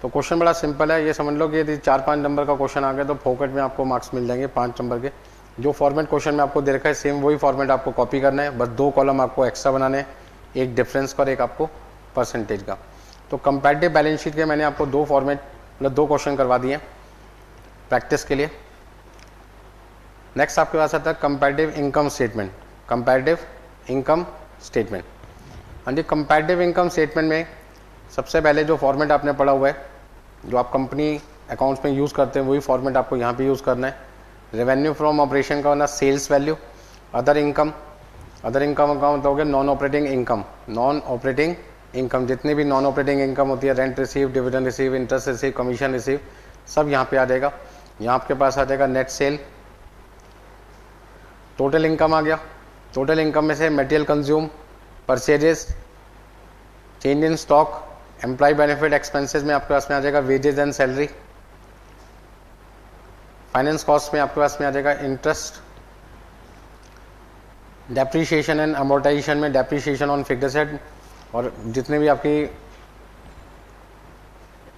तो क्वेश्चन बड़ा सिंपल है, ये समझ लो कि यदि 4-5 नंबर का क्वेश्चन आ गया तो फोकट में आपको मार्क्स मिल जाएंगे 5 नंबर के। जो फॉर्मेट क्वेश्चन में आपको दे रखा है सेम वही फॉर्मेट आपको कॉपी करना है, बस 2 कॉलम आपको एक्स्ट्रा बनाने हैं, एक डिफरेंस का और एक आपको परसेंटेज का। तो कंपैरेटिव बैलेंस शीट के मैंने आपको 2 फॉर्मेट मतलब 2 क्वेश्चन करवा दिए प्रैक्टिस के लिए। नेक्स्ट आपके पास आता है comparative income statement. Comparative income statement, हाँ जी, कंपैरेटिव इनकम स्टेटमेंट में सबसे पहले जो फॉर्मेट आपने पढ़ा हुआ है, जो आप कंपनी अकाउंट्स में यूज़ करते हैं वही फॉर्मेट आपको यहाँ पे यूज़ करना है। रेवेन्यू फ्रॉम ऑपरेशन का होना सेल्स वैल्यू, अदर इनकम का मतलब हो गया non operating income, non operating income, जितनी भी नॉन ऑपरेटिंग इनकम होती है, rent receive, dividend receive, interest receive, commission receive, सब यहाँ पे आ जाएगा। यहाँ आपके पास आ जाएगा नेट सेल, टोटल इनकम आ गया। टोटल इनकम में से material consume, purchases, change in stock, employ benefit expenses में आपके पास में आ जाएगा wages and salary. Finance cost में आपके पास में आ जाएगा इंटरेस्ट, डेप्रीशिएशन एंड अमोर्टाइजेशन में डेप्रीशिएशन ऑन फिक्स्ड एसेट, और जितने भी आपकी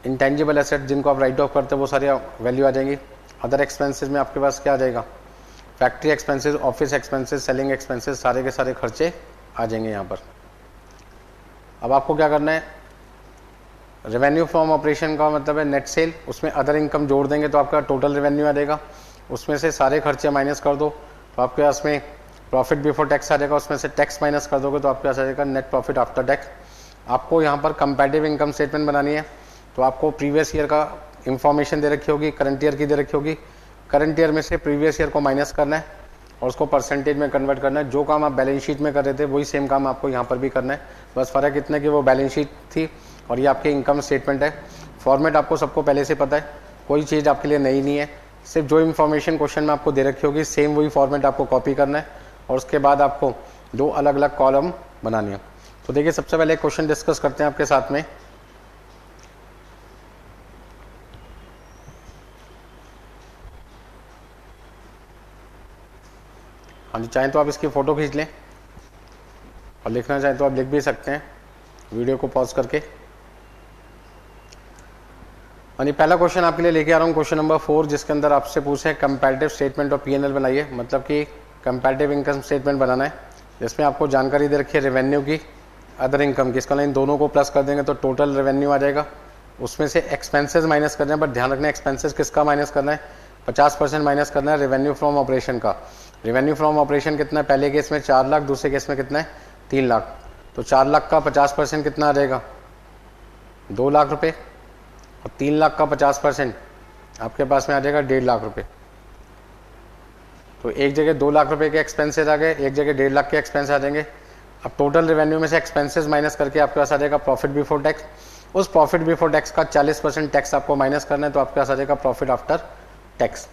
इंटेंजिबल एसेट जिनको आप राइट ऑफ करते हैं वो सारी वैल्यू आ जाएंगी। अदर एक्सपेंसेस में आपके पास क्या आ जाएगा, factory expenses, office expenses, selling expenses, सारे के सारे खर्चे आ जाएंगे यहाँ पर। अब आपको क्या करना है, रेवेन्यू फ्रॉम ऑपरेशन का मतलब है नेट सेल, उसमें अदर इनकम जोड़ देंगे तो आपका टोटल रेवेन्यू आ जाएगा। उसमें से सारे खर्चे माइनस कर दो तो आपके पास में प्रॉफिट बिफोर टैक्स आ जाएगा। उसमें से टैक्स माइनस कर दोगे तो आपके पास आ जाएगा नेट प्रॉफिट आफ्टर टैक्स। आपको यहाँ पर कंपैरेटिव इनकम स्टेटमेंट बनानी है तो आपको प्रीवियस ईयर का इंफॉर्मेशन दे रखी होगी, करंट ईयर की दे रखी होगी। करंट ईयर में से प्रीवियस ईयर को माइनस करना है और उसको परसेंटेज में कन्वर्ट करना है। जो काम आप बैलेंस शीट में कर रहे थे वही सेम काम आपको यहाँ पर भी करना है, बस फ़र्क इतना है कि वो बैलेंस शीट थी और ये आपके इनकम स्टेटमेंट है। फॉर्मेट आपको सबको पहले से पता है, कोई चीज़ आपके लिए नई नहीं है। सिर्फ जो इन्फॉर्मेशन क्वेश्चन में आपको दे रखी होगी सेम वही फॉर्मेट आपको कॉपी करना है और उसके बाद आपको दो अलग अलग कॉलम बनानी है। तो देखिए सबसे पहले क्वेश्चन डिस्कस करते हैं आपके साथ में। हाँ जी, चाहें तो आप इसकी फ़ोटो खींच लें और लिखना चाहें तो आप लिख भी सकते हैं वीडियो को पॉज करके। हाँ जी, पहला क्वेश्चन आपके लिए लेके आ रहा हूँ, क्वेश्चन नंबर 4, जिसके अंदर आपसे पूछे हैं कंपैरेटिव स्टेटमेंट और पीएनएल बनाइए, मतलब कि कंपैरेटिव इनकम स्टेटमेंट बनाना है जिसमें आपको जानकारी दे रखी है रेवेन्यू की, अदर इनकम की। इसका इन दोनों को प्लस कर देंगे तो टोटल रेवेन्यू आ जाएगा। उसमें से एक्सपेंसेस माइनस करना है, बट ध्यान रखना है एक्सपेंसेस किसका माइनस करना है, 50% माइनस करना है रेवेन्यू फ्रॉम ऑपरेशन का। रेवेन्यू फ्रॉम ऑपरेशन कितना है, पहले केस में 4 लाख, दूसरे केस में कितना है 3 लाख। तो 4 लाख का 50% कितना आ जाएगा 2 लाख रुपए, और 3 लाख का 50% आपके पास में आ जाएगा 1.5 लाख रुपए। तो एक जगह 2 लाख रुपए के एक्सपेंसेस आ गए, एक जगह 1.5 लाख के एक्सपेंस आ जाएंगे। अब टोटल रेवेन्यू में से एक्सपेंसेस माइनस करके आपके पास आ जाएगा प्रॉफिट बिफोर टैक्स। उस प्रॉफिट बिफोर टैक्स का 40% टैक्स आपको माइनस करना है तो आपके पास आ जाएगा प्रॉफिट आफ्टर टैक्स।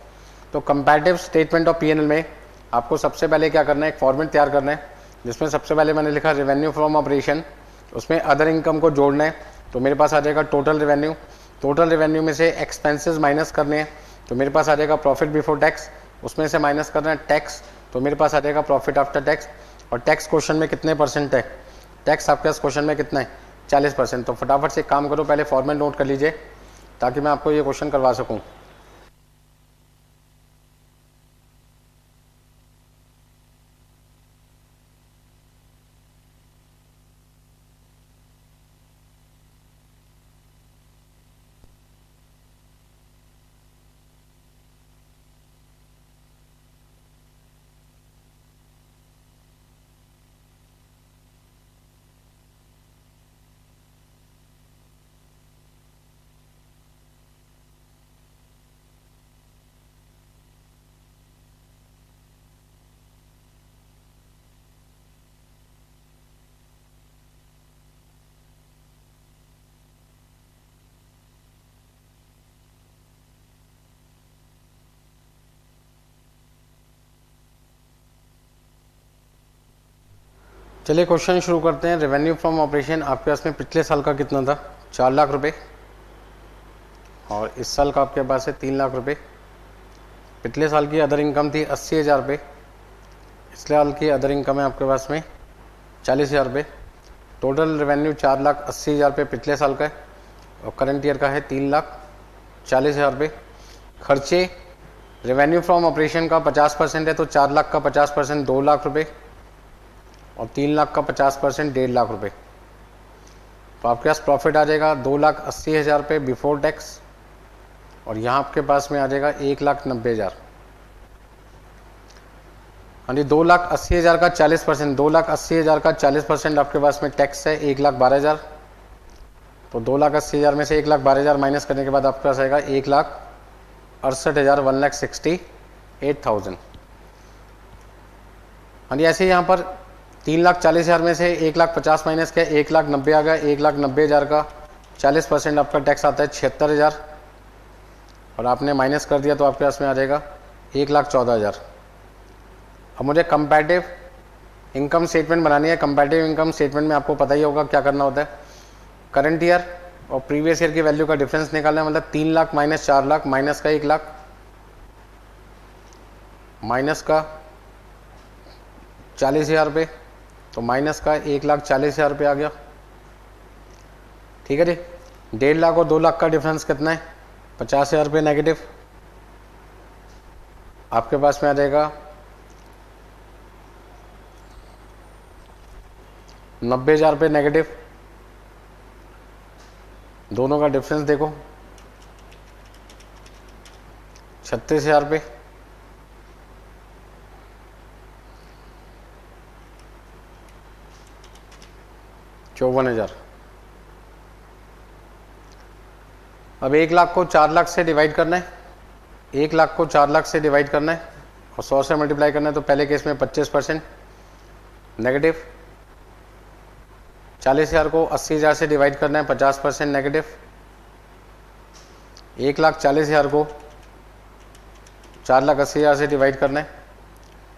तो कंपैरेटिव स्टेटमेंट ऑफ पीएनएल में आपको सबसे पहले क्या करना है, एक फॉर्मेट तैयार करना है जिसमें सबसे पहले मैंने लिखा रेवेन्यू फ्रॉम ऑपरेशन, उसमें अदर इनकम को जोड़ना है तो मेरे पास आ जाएगा टोटल रेवेन्यू। टोटल रेवेन्यू में से एक्सपेंसेस माइनस करने हैं तो मेरे पास आ जाएगा प्रॉफिट बिफोर टैक्स। उसमें से माइनस करना है टैक्स तो मेरे पास आ जाएगा प्रॉफिट आफ्टर टैक्स। और टैक्स क्वेश्चन में कितने परसेंट है, टैक्स आपके पास क्वेश्चन में कितना है 40%। तो फटाफट से काम करो, पहले फॉर्मेट नोट कर लीजिए ताकि मैं आपको ये क्वेश्चन करवा सकूँ। चलिए क्वेश्चन शुरू करते हैं। रेवेन्यू फ्रॉम ऑपरेशन आपके पास में पिछले साल का कितना था 4 लाख रुपए, और इस साल का आपके पास है 3 लाख रुपए। पिछले साल की अदर इनकम थी 80,000 रुपये, इस साल की अदर इनकम है आपके पास में 40,000 रुपये। टोटल रेवेन्यू 4,80,000 रुपये पिछले साल का है और करंट ईयर का है 3,40,000 रुपये। खर्चे रेवेन्यू फ्रॉम ऑपरेशन का 50% है तो 4 लाख का 50% 2 लाख रुपये और 3 लाख का 50% 1.5 लाख रुपए। तो आपके पास प्रॉफिट आ जाएगा 2,80,000 रुपये बिफोर टैक्स, और यहाँ आपके पास में आ जाएगा 1,90,000। हाँ जी, 2,80,000 का 40%, 2,80,000 का 40% आपके पास में टैक्स है 1,12,000। तो 2,80,000 में से 1,12,000 माइनस करने के बाद आपके पास आएगा 1,68,000, 1,68,000। हाँ जी, ऐसे यहाँ पर 3,40,000 में से 1,50,000 माइनस किया 1,90,000 आ गया। 1,90,000 का 40% आपका टैक्स आता है 76,000 और आपने माइनस कर दिया तो आपके पास में आ जाएगा 1,14,000। अब मुझे कंपैरेटिव इनकम स्टेटमेंट बनानी है। कंपैरेटिव इनकम स्टेटमेंट में आपको पता ही होगा क्या करना होता है। करंट ईयर और प्रीवियस ईयर की वैल्यू का डिफरेंस निकालना है, मतलब 3 लाख माइनस 4 लाख माइनस का 1 लाख माइनस का 40,000 रुपये, तो माइनस का 1,40,000 रुपये आ गया। ठीक है जी। 1.5 लाख और 2 लाख का डिफरेंस कितना है? 50,000 रुपये नेगेटिव। आपके पास में आ जाएगा 90,000 रुपये नेगेटिव। दोनों का डिफरेंस देखो 36,000 रुपये। चौवन हजार। अब 1 लाख को 4 लाख से डिवाइड करना है। 1 लाख को 4 लाख से डिवाइड करना है और 100 से मल्टीप्लाई करना है। तो पहले केस में 25% नेगेटिव। 40,000 को 80,000 से डिवाइड करना है, 50% नेगेटिव। 1,40,000 को 4,80,000 से डिवाइड करना है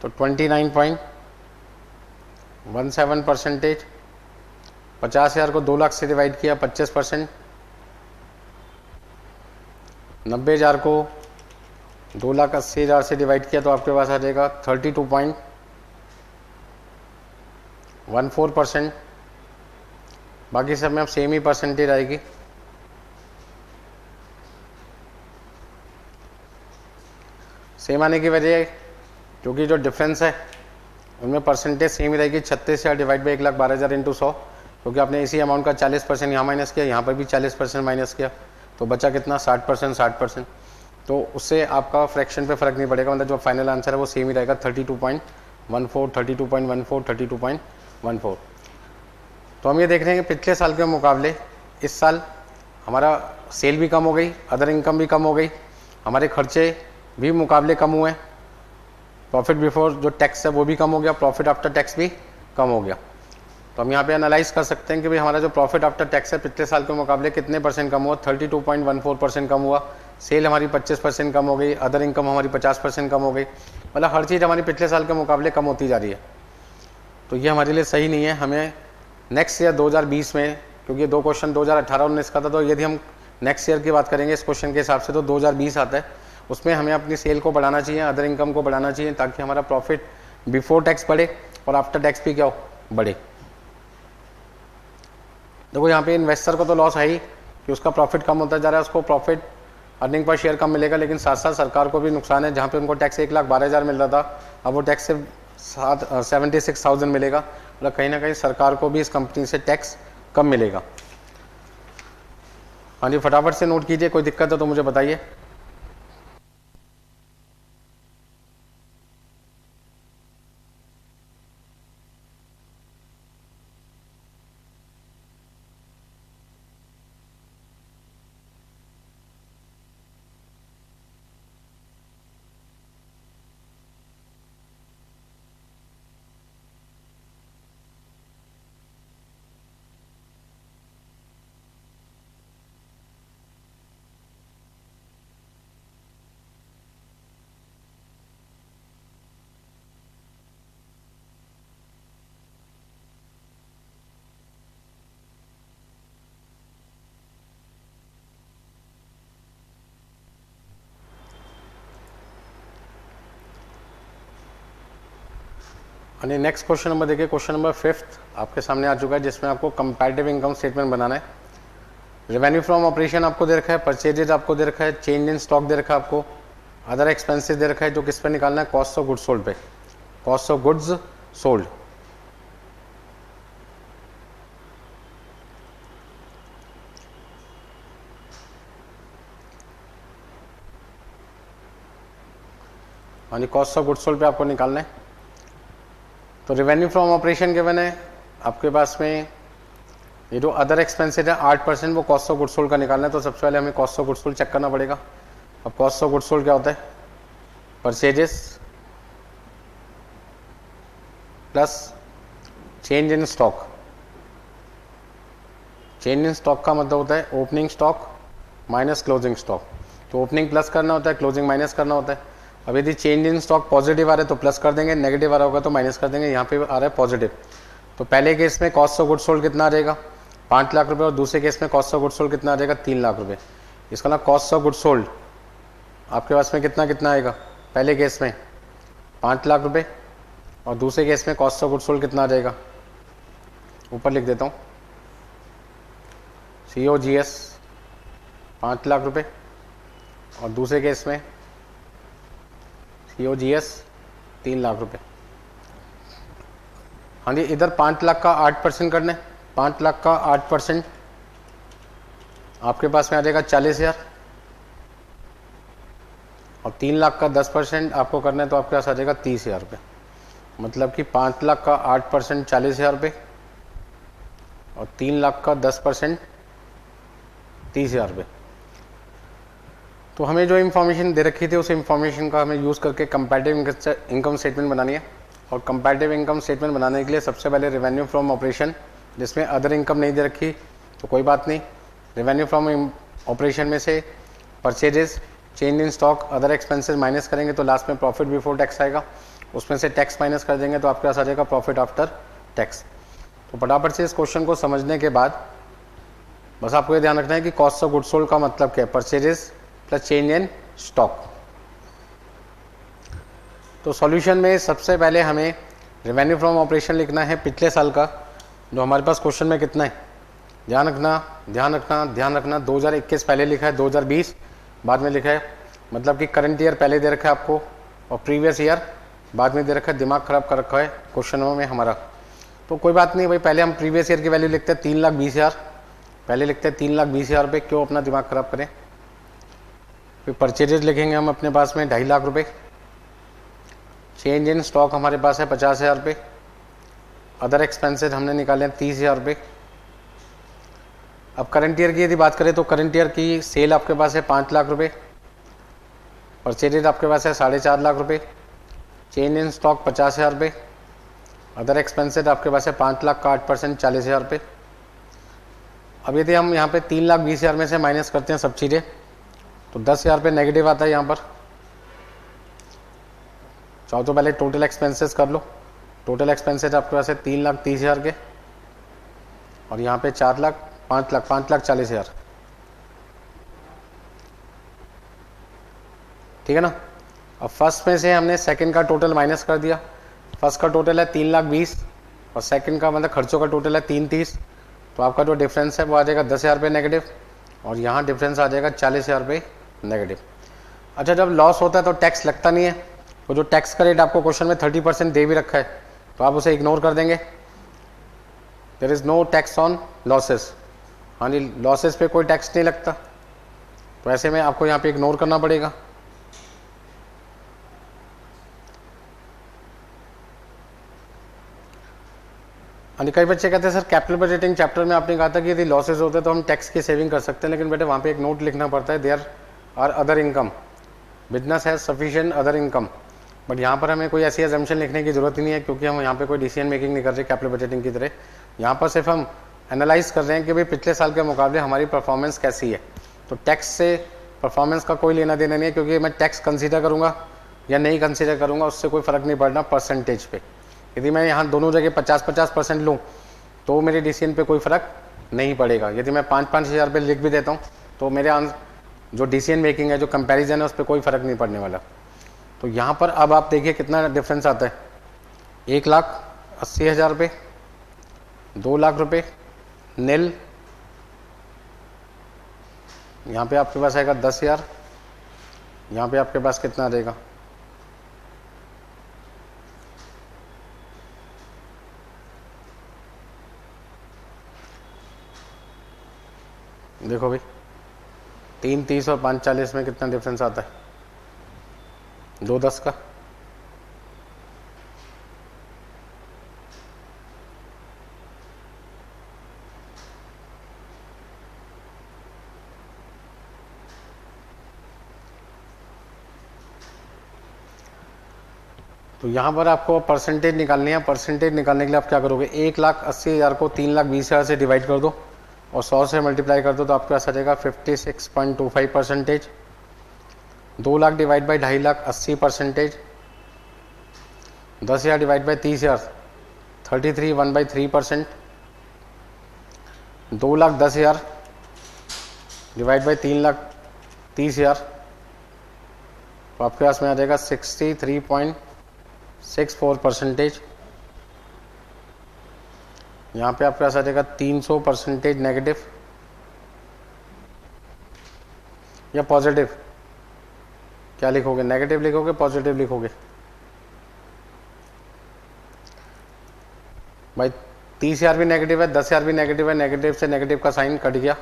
तो 29.17%। 50,000 को 2 लाख से डिवाइड किया 25%। 90,000 को 2,80,000 से डिवाइड किया तो आपके पास आ जाएगा 32.14%। बाकी सब में अब सेम ही परसेंटेज आएगी। सेम आने की वजह क्योंकि जो डिफरेंस है उनमें परसेंटेज सेम ही रहेगी। 36,000 डिवाइड बाई 1,12,000 इंटू 100, क्योंकि आपने इसी अमाउंट का 40% यहाँ माइनस किया, यहाँ पर भी 40% माइनस किया, तो बचा कितना? 60%। 60%, तो उससे आपका फ्रैक्शन पे फर्क नहीं पड़ेगा, मतलब जो फाइनल आंसर है वो सेम ही रहेगा। 32.14, 32.14, 32.14। तो हम ये देख रहे हैं कि पिछले साल के मुकाबले इस साल हमारा सेल भी कम हो गई, अदर इनकम भी कम हो गई, हमारे खर्चे भी मुकाबले कम हुए, प्रॉफिट बिफोर जो टैक्स है वो भी कम हो गया, प्रॉफिट आफ्टर टैक्स भी कम हो गया। तो हम यहाँ पे एनालाइज कर सकते हैं कि भाई हमारा जो प्रॉफिट आफ्टर टैक्स है पिछले साल के मुकाबले कितने परसेंट कम हुआ? 32.14% कम हुआ। सेल हमारी 25% कम हो गई, अदर इनकम हमारी 50% कम हो गई, मतलब हर चीज़ हमारी पिछले साल के मुकाबले कम होती जा रही है। तो ये हमारे लिए सही नहीं है। हमें नेक्स्ट ईयर 2020 में, क्योंकि 2 क्वेश्चन 2018-19 का था, तो यदि हम नेक्स्ट ईयर की बात करेंगे इस क्वेश्चन के हिसाब से तो 2020 आता है, उसमें हमें अपनी सेल को बढ़ाना चाहिए, अदर इनकम को बढ़ाना चाहिए, ताकि हमारा प्रॉफिट बिफोर टैक्स बढ़े और आफ्टर टैक्स भी क्या हो? बढ़े। देखो यहाँ पे इन्वेस्टर को तो लॉस है ही कि उसका प्रॉफिट कम होता जा रहा है, उसको प्रॉफिट अर्निंग पर शेयर कम मिलेगा, लेकिन साथ साथ सरकार को भी नुकसान है। जहाँ पे उनको टैक्स 1,12,000 मिल रहा था, अब वो टैक्स सिर्फ 76,000 मिलेगा, मतलब कहीं ना कहीं सरकार को भी इस कंपनी से टैक्स कम मिलेगा। हाँ जी, फटाफट से नोट कीजिए, कोई दिक्कत है तो मुझे बताइए। यानी नेक्स्ट क्वेश्चन नंबर देखिए, क्वेश्चन नंबर 5 आपके सामने आ चुका है, जिसमें आपको कंपैरेटिव इनकम स्टेटमेंट बनाना है। रेवेन्यू फ्रॉम ऑपरेशन आपको दे रखा है, परचेजेज आपको दे रखा है, चेंज इन स्टॉक दे रखा है, आपको अदर एक्सपेंसेस दे रखा है, जो किस पे निकालना है? कॉस्ट ऑफ गुड्स सोल्ड पे, कॉस्ट ऑफ गुड्स सोल्ड। यानी कॉस्ट ऑफ गुड्स सोल्ड पे आपको निकालना है। तो रेवेन्यू फ्रॉम ऑपरेशन गिवन है आपके पास में, ये जो अदर एक्सपेंसेस है 8%, वो कॉस्ट ऑफ गुड्स सोल्ड का निकालना है। तो सबसे पहले हमें cost of goods sold check करना पड़ेगा। अब कॉस्ट ऑफ गुड्स सोल्ड क्या होता है? Purchases plus change in stock, change in stock का मतलब होता है opening stock minus closing stock. तो ओपनिंग प्लस करना होता है, क्लोजिंग माइनस करना होता है। अब यदि चेंज इन स्टॉक पॉजिटिव आ रहा है तो प्लस कर देंगे, नेगेटिव आ रहा होगा तो माइनस कर देंगे। यहाँ पे आ रहा है पॉजिटिव, तो पहले केस में कॉस्ट ऑफ गुड सोल्ड कितना आ जाएगा 5 लाख रुपए, और दूसरे केस में कॉस्ट ऑफ गुड सोल्ड कितना आ जाएगा 3 लाख रुपए। इसका ना कॉस्ट ऑफ गुड सोल्ड आपके पास में कितना कितना आएगा, पहले केस में 5 लाख रुपए और दूसरे केस में कॉस्ट ऑफ गुड सोल्ड कितना आ जाएगा, ऊपर लिख देता हूँ, COGS 5 लाख रुपए और दूसरे केस में COGS 3 लाख रुपए। हाँ जी, इधर 5 लाख का 8% करना है, 5 लाख का 8% आपके पास में आ जाएगा 40,000 और 3 लाख का 10% आपको करना है तो आपके पास आ जाएगा 30,000 रुपये। मतलब कि 5 लाख का 8% 40,000 रुपये और 3 लाख का 10% 30,000 रुपये। तो हमें जो इन्फॉर्मेशन दे रखी थी उस इन्फॉर्मेशन का हमें यूज़ करके कंपैरेटिव इनकम स्टेटमेंट बनानी है। और कंपैरेटिव इनकम स्टेटमेंट बनाने के लिए सबसे पहले रेवेन्यू फ्रॉम ऑपरेशन, जिसमें अदर इनकम नहीं दे रखी तो कोई बात नहीं, रेवेन्यू फ्रॉम ऑपरेशन में से purchases, change in stock, other expenses minus करेंगे तो लास्ट में प्रॉफिट बिफोर टैक्स आएगा, उसमें से टैक्स माइनस कर देंगे तो आपके पास आ जाएगा प्रॉफिट आफ्टर टैक्स। तो फटाफट से इस क्वेश्चन को समझने के बाद बस आपको ये ध्यान रखना है कि कॉस्ट ऑफ गुड सोल्ड का मतलब क्या है, purchases plus change in stock. तो सॉल्यूशन में सबसे पहले हमें रेवेन्यू फ्रॉम ऑपरेशन लिखना है पिछले साल का, जो हमारे पास क्वेश्चन में कितना है, ध्यान रखना ध्यान रखना ध्यान रखना, 2021 पहले लिखा है, 2020 बाद में लिखा है, मतलब कि करंट ईयर पहले दे रखा है आपको और प्रीवियस ईयर बाद में दे रखा है। दिमाग खराब कर रखा है क्वेश्चनों में हमारा, तो कोई बात नहीं भाई, पहले हम प्रीवियस ईयर की वैल्यू लिखते हैं 3,20,000, पहले लिखते हैं 3,20,000 रुपये, क्यों अपना दिमाग खराब करें। फिर परचेजेज लिखेंगे हम अपने पास में 2.5 लाख रुपये, चेंज इन स्टॉक हमारे पास है 50,000 रुपये, अदर एक्सपेंसेस हमने निकाले हैं 30,000 रुपये। अब करंट ईयर की यदि बात करें तो करंट ईयर की सेल आपके पास है 5 लाख रुपये, परचेजेज आपके पास है 4.5 लाख रुपये, चेंज इन स्टॉक 50,000 रुपये, अदर एक्सपेंसेस आपके पास है 5 लाख का 8% 40,000 रुपये। अब यदि हम यहाँ पे 3,20,000 में से माइनस करते हैं सब चीज़ें तो 10,000 रुपये नेगेटिव आता है यहाँ पर। चाहो तो पहले टोटल एक्सपेंसेस कर लो, टोटल एक्सपेंसेस आपके पास है 3,30,000 के और यहाँ पे 4 लाख 5,40,000, ठीक है ना। अब फर्स्ट में से हमने सेकंड का टोटल माइनस कर दिया, फर्स्ट का टोटल है 3,20,000 और सेकंड का मतलब खर्चों का टोटल है 3,30,000, तो आपका जो डिफरेंस है वो आ जाएगा 10,000 रुपये नेगेटिव और यहाँ डिफरेंस आ जाएगा 40,000 रुपये नेगेटिव। अच्छा, जब लॉस होता है तो टैक्स लगता नहीं है, तो जो टैक्स का रेट आपको क्वेश्चन में 30% दे भी रखा है तो आप उसे इग्नोर कर देंगे, there is no tax on losses. हाँ जी, लॉसेस पे कोई टैक्स नहीं लगता, तो ऐसे में आपको यहाँ पे इग्नोर करना पड़ेगा। हाँ, कई बच्चे कहते हैं सर कैपिटल बजटिंग चैप्टर में आपने कहा था कि यदि लॉसेस होते हैं तो हम टैक्स की सेविंग कर सकते हैं, लेकिन बेटे वहाँ पे एक नोट लिखना पड़ता है, there are other income, business has sufficient other income. But यहाँ पर हमें कोई ऐसी एजम्पशन लिखने की जरूरत ही नहीं है, क्योंकि हम यहाँ पे कोई डिसीजन मेकिंग नहीं कर रहे कैपिटल बजटिंग की तरह। यहाँ पर सिर्फ हम एनालाइज कर रहे हैं कि भाई पिछले साल के मुकाबले हमारी परफॉर्मेंस कैसी है। तो टैक्स से परफॉर्मेंस का कोई लेना देना नहीं है, क्योंकि मैं टैक्स कंसीडर करूँगा या नहीं कंसीडर करूँगा उससे कोई फ़र्क नहीं पड़ना परसेंटेज पे। यदि मैं यहाँ दोनों जगह 50-50% लूँ तो मेरे डिसीजन पे कोई फ़र्क नहीं पड़ेगा। यदि मैं 5-5 हज़ार रुपये लिख भी देता हूँ तो मेरे जो डिसीजन मेकिंग है, जो कंपैरिजन है, उस पर कोई फ़र्क नहीं पड़ने वाला। तो यहाँ पर अब आप देखिए कितना डिफरेंस आता है, 1,80,000 रुपये, 2 लाख रुपये नील, यहाँ पे आपके पास आएगा 10,000, यहाँ पे आपके पास कितना आ जाएगा, देखो भाई 3,30 और 5,40 में कितना डिफरेंस आता है, 2,10 का। तो यहाँ पर आपको परसेंटेज निकालनी है। परसेंटेज निकालने के लिए आप क्या करोगे, 1,80,000 को 3,20,000 से डिवाइड कर दो और 100 से मल्टीप्लाई कर दो तो आपके पास आ जाएगा 56.25%। 2 lakh divide by 2.5 lakh 80%। 10,000 divide by 30,000 33 1/3%। 2,10,000 divide by 3,30,000 तो आपके पास में आ जाएगा 63.64%। यहाँ पे आपके पास आ जाएगा 300% नेगेटिव या पॉजिटिव, क्या लिखोगे, नेगेटिव लिखोगे पॉजिटिव लिखोगे भाई? 30,000 भी नेगेटिव है, 10,000 भी नेगेटिव है, नेगेटिव से नेगेटिव का साइन कट गया,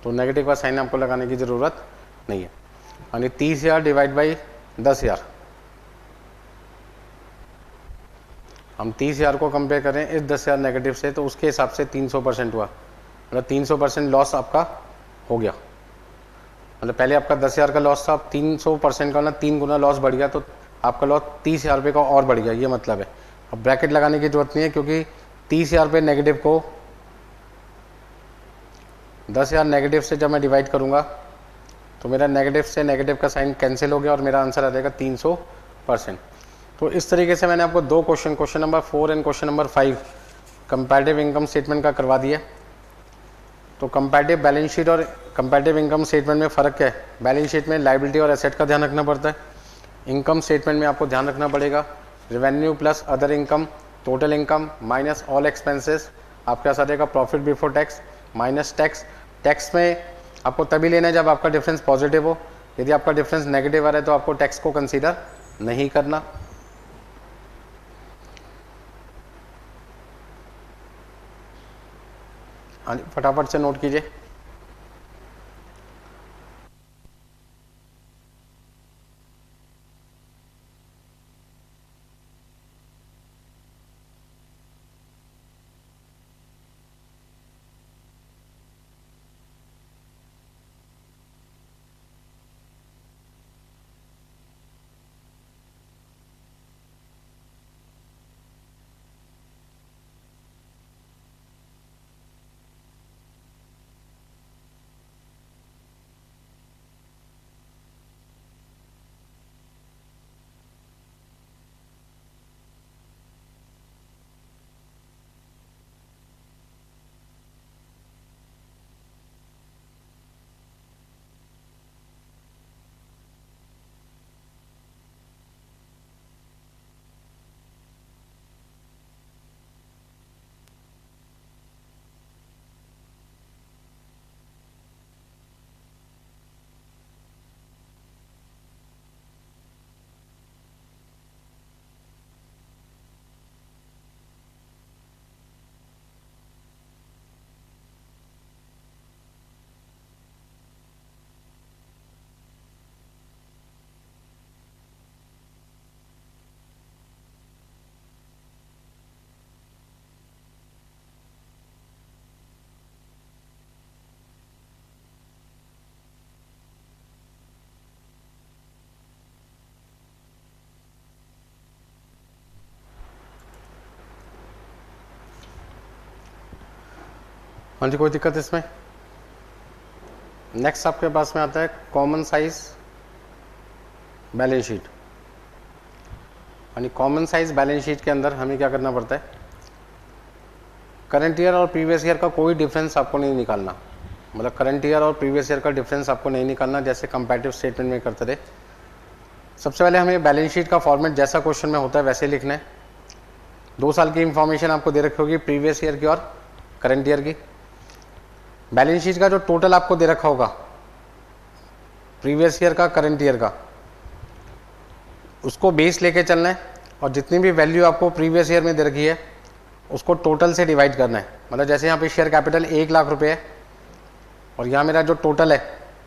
तो नेगेटिव का साइन आपको लगाने की जरूरत नहीं है। यानी 30,000 डिवाइड बाई 10,000, हम 30,000 को कंपेयर करें इस 10,000 नेगेटिव से तो उसके हिसाब से 300% हुआ, मतलब 300% लॉस आपका हो गया। मतलब पहले आपका 10,000 का लॉस था, अब 300% का मतलब 3 गुना लॉस बढ़ गया, तो आपका लॉस 30,000 रुपये का और बढ़ गया, ये मतलब है। अब ब्रैकेट लगाने की जरूरत नहीं है क्योंकि 30,000 रुपये नेगेटिव को 10,000 नेगेटिव से जब मैं डिवाइड करूंगा तो मेरा नेगेटिव से नेगेटिव का साइन कैंसिल हो गया और मेरा आंसर आ जाएगा 300%। तो इस तरीके से मैंने आपको 2 question number 4 and question number 5 comparative income statement का करवा दिया। तो कंपैरेटिव बैलेंस शीट और कंपैरेटिव इनकम स्टेटमेंट में फ़र्क क्या है? बैलेंस शीट में लायबिलिटी और एसेट का ध्यान रखना पड़ता है, इनकम स्टेटमेंट में आपको ध्यान रखना पड़ेगा revenue plus other income, total income minus all expenses, आपके पास आ जाएगा profit before tax minus tax. Tax में आपको तभी लेना है जब आपका डिफरेंस पॉजिटिव हो, यदि आपका डिफरेंस नेगेटिव आ रहा है तो आपको टैक्स को कंसीडर नहीं करना। हाँ, फटाफट से नोट कीजिए। हाँ जी, कोई दिक्कत इसमें? नेक्स्ट आपके पास में आता है कॉमन साइज बैलेंस शीट। यानी कॉमन साइज बैलेंस शीट के अंदर हमें क्या करना पड़ता है, करंट ईयर और प्रीवियस ईयर का कोई डिफरेंस आपको नहीं निकालना, मतलब करंट ईयर और प्रीवियस ईयर का डिफरेंस आपको नहीं निकालना जैसे कंपैरेटिव स्टेटमेंट में करते थे। सबसे पहले हमें बैलेंस शीट का फॉर्मेट जैसा क्वेश्चन में होता है वैसे लिखना है। 2 साल की इंफॉर्मेशन आपको दे रखी होगी, प्रीवियस ईयर की और करंट ईयर की। बैलेंस शीट का जो टोटल आपको दे रखा होगा प्रीवियस ईयर का करंट ईयर का, उसको बेस लेके चलना है और जितनी भी वैल्यू आपको प्रीवियस ईयर में दे रखी है उसको टोटल से डिवाइड करना है। मतलब जैसे यहाँ पे शेयर कैपिटल 1 लाख रुपए है और यहाँ मेरा जो टोटल है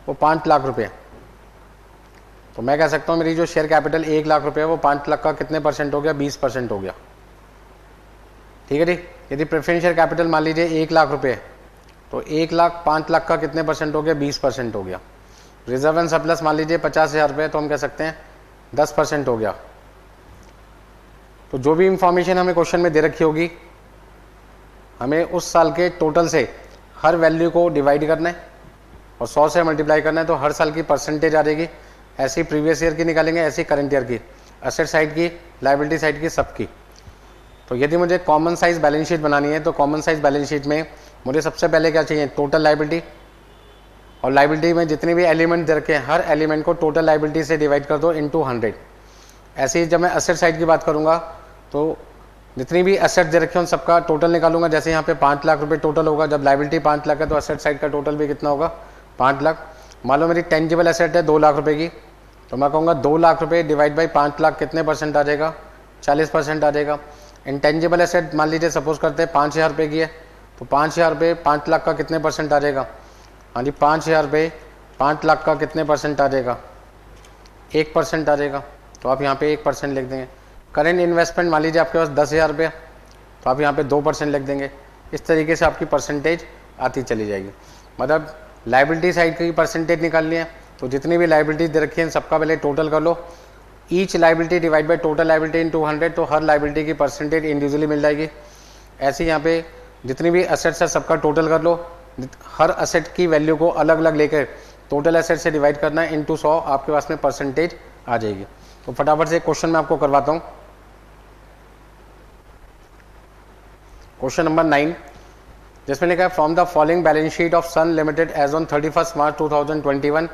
वो 5 लाख रुपए है, तो मैं कह सकता हूँ मेरी जो शेयर कैपिटल 1 लाख रुपए है वो 5 लाख का कितने परसेंट हो गया, 20% हो गया। ठीक है जी। यदि प्रेफरेंस शेयर कैपिटल मान लीजिए 1 लाख रुपए है तो 1 लाख 5 लाख का कितने परसेंट हो गया, 20% हो गया। रिजर्व एंड सरप्लस मान लीजिए 50,000 रुपये, तो हम कह सकते हैं 10% हो गया। तो जो भी इंफॉर्मेशन हमें क्वेश्चन में दे रखी होगी, हमें उस साल के टोटल से हर वैल्यू को डिवाइड करना है और 100 से मल्टीप्लाई करना है, तो हर साल की परसेंटेज आ जाएगी। ऐसी प्रीवियस ईयर की निकालेंगे, ऐसी करंट ईयर की, एसेट साइड की, लायबिलिटी साइड की, सबकी। तो यदि मुझे कॉमन साइज बैलेंस शीट बनानी है, तो कॉमन साइज बैलेंस शीट में मुझे सबसे पहले क्या चाहिए, टोटल लायबिलिटी, और लायबिलिटी में जितने भी एलिमेंट दे रखे हैं, हर एलिमेंट को टोटल लायबिलिटी से डिवाइड कर दो इनटू 100। ऐसे ही जब मैं एसेट साइड की बात करूंगा, तो जितनी भी एसेट दे रखे हैं उन सबका टोटल निकालूंगा। जैसे यहाँ पे 5 लाख रुपए टोटल होगा, जब लायबिलिटी 5 लाख है तो एसेट साइड का टोटल भी कितना होगा, 5 लाख। मान लो मेरी टेंजिबल एसेट है 2 लाख रुपए की, तो मैं कहूँगा 2 लाख रुपए डिवाइड बाई 5 लाख कितने परसेंट आ जाएगा, 40% आ जाएगा। इंटेंजिबल एसेट मान लीजिए सपोज करते हैं 5,000 रुपये की है, तो 5,000 रुपये 5 लाख का कितने परसेंट आ जाएगा, हाँ जी 5,000 रुपये 5 लाख का कितने परसेंट आ जाएगा, 1% आ जाएगा। तो आप यहाँ पे 1% लिख देंगे। करेंट इन्वेस्टमेंट मान लीजिए आपके पास 10,000 रुपये, तो आप यहाँ पे 2% लिख देंगे। इस तरीके से आपकी परसेंटेज आती चली जाएगी। मतलब लायबिलिटी साइड की परसेंटेज निकालनी है, तो जितनी भी लायबिलिटी दे रखी है सबका पहले टोटल कर लो। Each liability divide by total liability in 200, तो हर लायबिलिटी की परसेंटेज इंडिविजुअली मिल जाएगी। ऐसे यहाँ पे जितनी भी एसेट्स है सबका टोटल कर लो, हर एसेट की वैल्यू को अलग अलग लेकर टोटल एसेट से डिवाइड करना है इनटू 100, आपके पास में परसेंटेज आ जाएगी। तो फटाफट से क्वेश्चन मैं आपको करवाता हूँ। क्वेश्चन नंबर 9, जिसमें लिखा है from the following balance sheet of Sun Limited as on 31 March 2021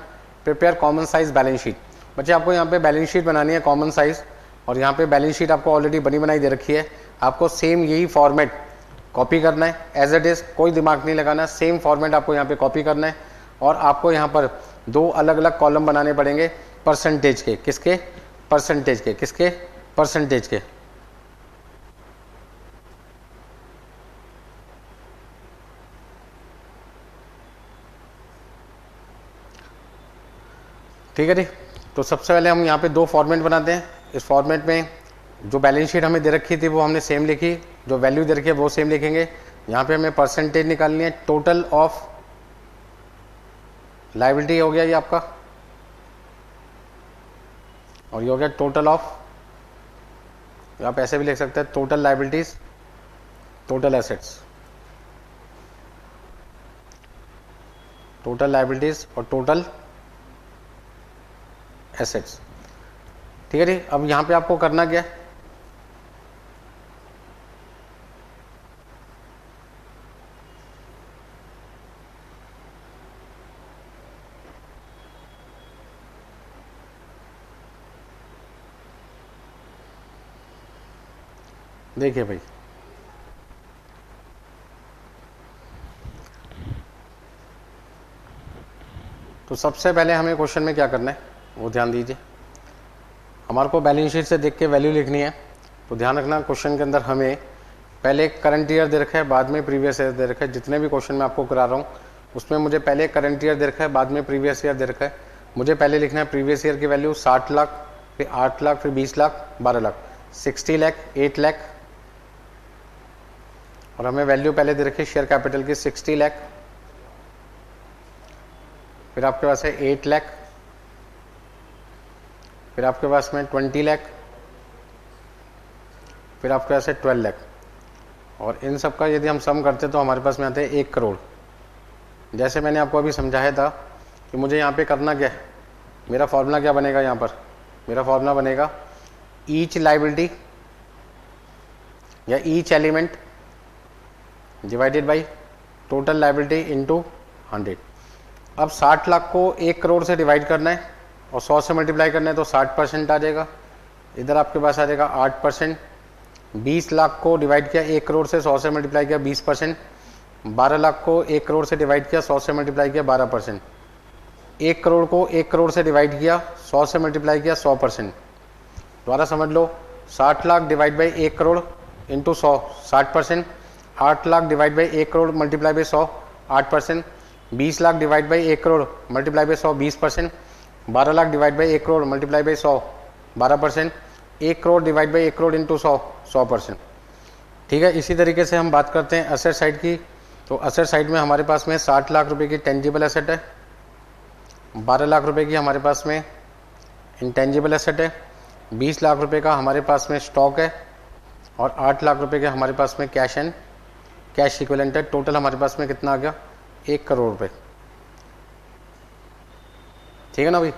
prepare common size balance sheet. बच्चे आपको यहाँ पे बैलेंस शीट बनानी है कॉमन साइज, और यहाँ पे बैलेंस शीट आपको ऑलरेडी बनी बनाई दे रखी है। आपको सेम यही फॉर्मेट कॉपी करना है एज इट इज, कोई दिमाग नहीं लगाना, सेम फॉर्मेट आपको यहाँ पे कॉपी करना है। और आपको यहाँ पर 2 अलग अलग कॉलम बनाने पड़ेंगे परसेंटेज के। किसके, परसेंटेज के। किसके, परसेंटेज के। ठीक है जी। तो सबसे पहले हम यहाँ पे 2 फॉर्मेट बनाते हैं। इस फॉर्मेट में जो बैलेंस शीट हमें दे रखी थी वो हमने सेम लिखी, जो वैल्यू दे रखी है वो सेम लिखेंगे। यहाँ पे हमें परसेंटेज निकालनी है। टोटल ऑफ लायबिलिटी हो गया ये आपका, और ये हो गया टोटल ऑफ, आप ऐसे भी लिख सकते हैं total liabilities, total assets, total liabilities और टोटल एसेट्स। ठीक है जी। अब यहां पे आपको करना क्या है, देखिए भाई, तो सबसे पहले हमें क्वेश्चन में क्या करना है वो ध्यान दीजिए। हमारे को बैलेंस शीट से देख के वैल्यू लिखनी है, तो ध्यान रखना क्वेश्चन के अंदर हमें पहले करंट ईयर दे रखा है, बाद में प्रीवियस ईयर दे रखा है। जितने भी क्वेश्चन मैं आपको करा रहा हूँ उसमें मुझे पहले करंट ईयर दे रखा है, बाद में प्रीवियस ईयर दे रखा है। मुझे पहले लिखना है प्रीवियस ईयर की वैल्यू 60 लाख, फिर 8 लाख, फिर 20 लाख, 12 लाख, 60 लाख, 8 लाख, और हमें वैल्यू पहले दे रखी है शेयर कैपिटल की 60 लाख, फिर आपके पास है 8 लाख, फिर आपके पास में 20 लाख, फिर आपके पास है 12 लाख। और इन सब का यदि हम सम करते तो हमारे पास में आते हैं 1 करोड़। जैसे मैंने आपको अभी समझाया था कि मुझे यहाँ पे करना क्या है, मेरा फॉर्मूला क्या बनेगा, यहाँ पर मेरा फॉर्मूला बनेगा ईच लायबिलिटी या each element divided by total liability into 100। अब 60 लाख को 1 करोड़ से डिवाइड करना है और 100 से मल्टीप्लाई करना है, तो 60% आ जाएगा। इधर आपके पास आ जाएगा 8%। 20 लाख को डिवाइड किया 1 करोड़ से, 100 से मल्टीप्लाई किया 20%। 12 लाख को 1 करोड़ से डिवाइड किया, 100 से मल्टीप्लाई किया 12%। 1 करोड़ को 1 करोड़ से डिवाइड किया, 100 से मल्टीप्लाई किया 100%। दोबारा समझ लो, 60 lakh divide by 1 crore into 100 60%। 8 lakh divide by 1 crore multiply by 100 8%। 20 lakh divide by 1 crore multiply by 100 20%। 12 lakh divide by 1 crore multiply by 100 12%। 1 crore divide by 1 crore into 100 100%। ठीक है। इसी तरीके से हम बात करते हैं एसेट साइड की। तो एसेट साइड में हमारे पास में 60 लाख रुपए की टेंजिबल एसेट है। 12 लाख रुपए की हमारे पास में इंटेंजिबल एसेट है, 20 लाख रुपए का हमारे पास में स्टॉक है और 8 लाख रुपए के हमारे पास में कैश एंड कैश इक्विवेलेंट है। टोटल हमारे पास में कितना आ गया? 1 करोड़ रुपए। ठीक है ना भाई।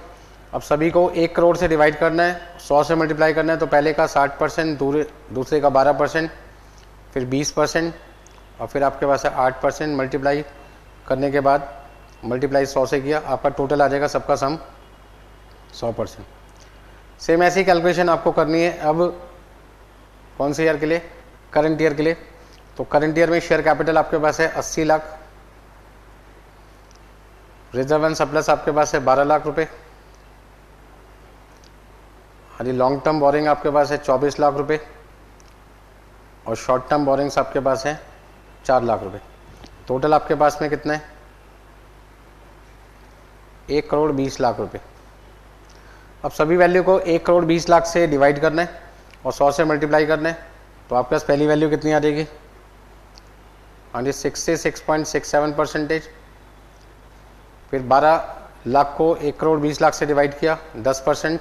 अब सभी को 1 करोड़ से डिवाइड करना है, 100 से मल्टीप्लाई करना है। तो पहले का 60%, दूसरे का 12%, फिर 20% और फिर आपके पास है 8%। मल्टीप्लाई करने के बाद मल्टीप्लाई 100 से किया, आपका टोटल आ जाएगा सबका सम 100%। सेम ऐसी कैलकुलेशन आपको करनी है अब कौन से ईयर के लिए? करंट ईयर के लिए। तो करंट ईयर में शेयर कैपिटल आपके पास है 80 लाख, रिजर्व एंड सरप्लस आपके पास है 12 लाख रुपए, अरे लॉन्ग टर्म बोरिंग आपके पास है 24 लाख रुपए और शॉर्ट टर्म बोरिंग्स आपके पास है 4 लाख रुपए। टोटल आपके पास में कितना है? 1 करोड़ 20 लाख रुपए। अब सभी वैल्यू को 1 करोड़ 20 लाख से डिवाइड करना है और 100 से मल्टीप्लाई करना है। तो आपके पास पहली वैल्यू कितनी आ जाएगी? हाँ जी 66.67%। फिर 12 लाख को 1 करोड़ 20 लाख से डिवाइड किया, 10%।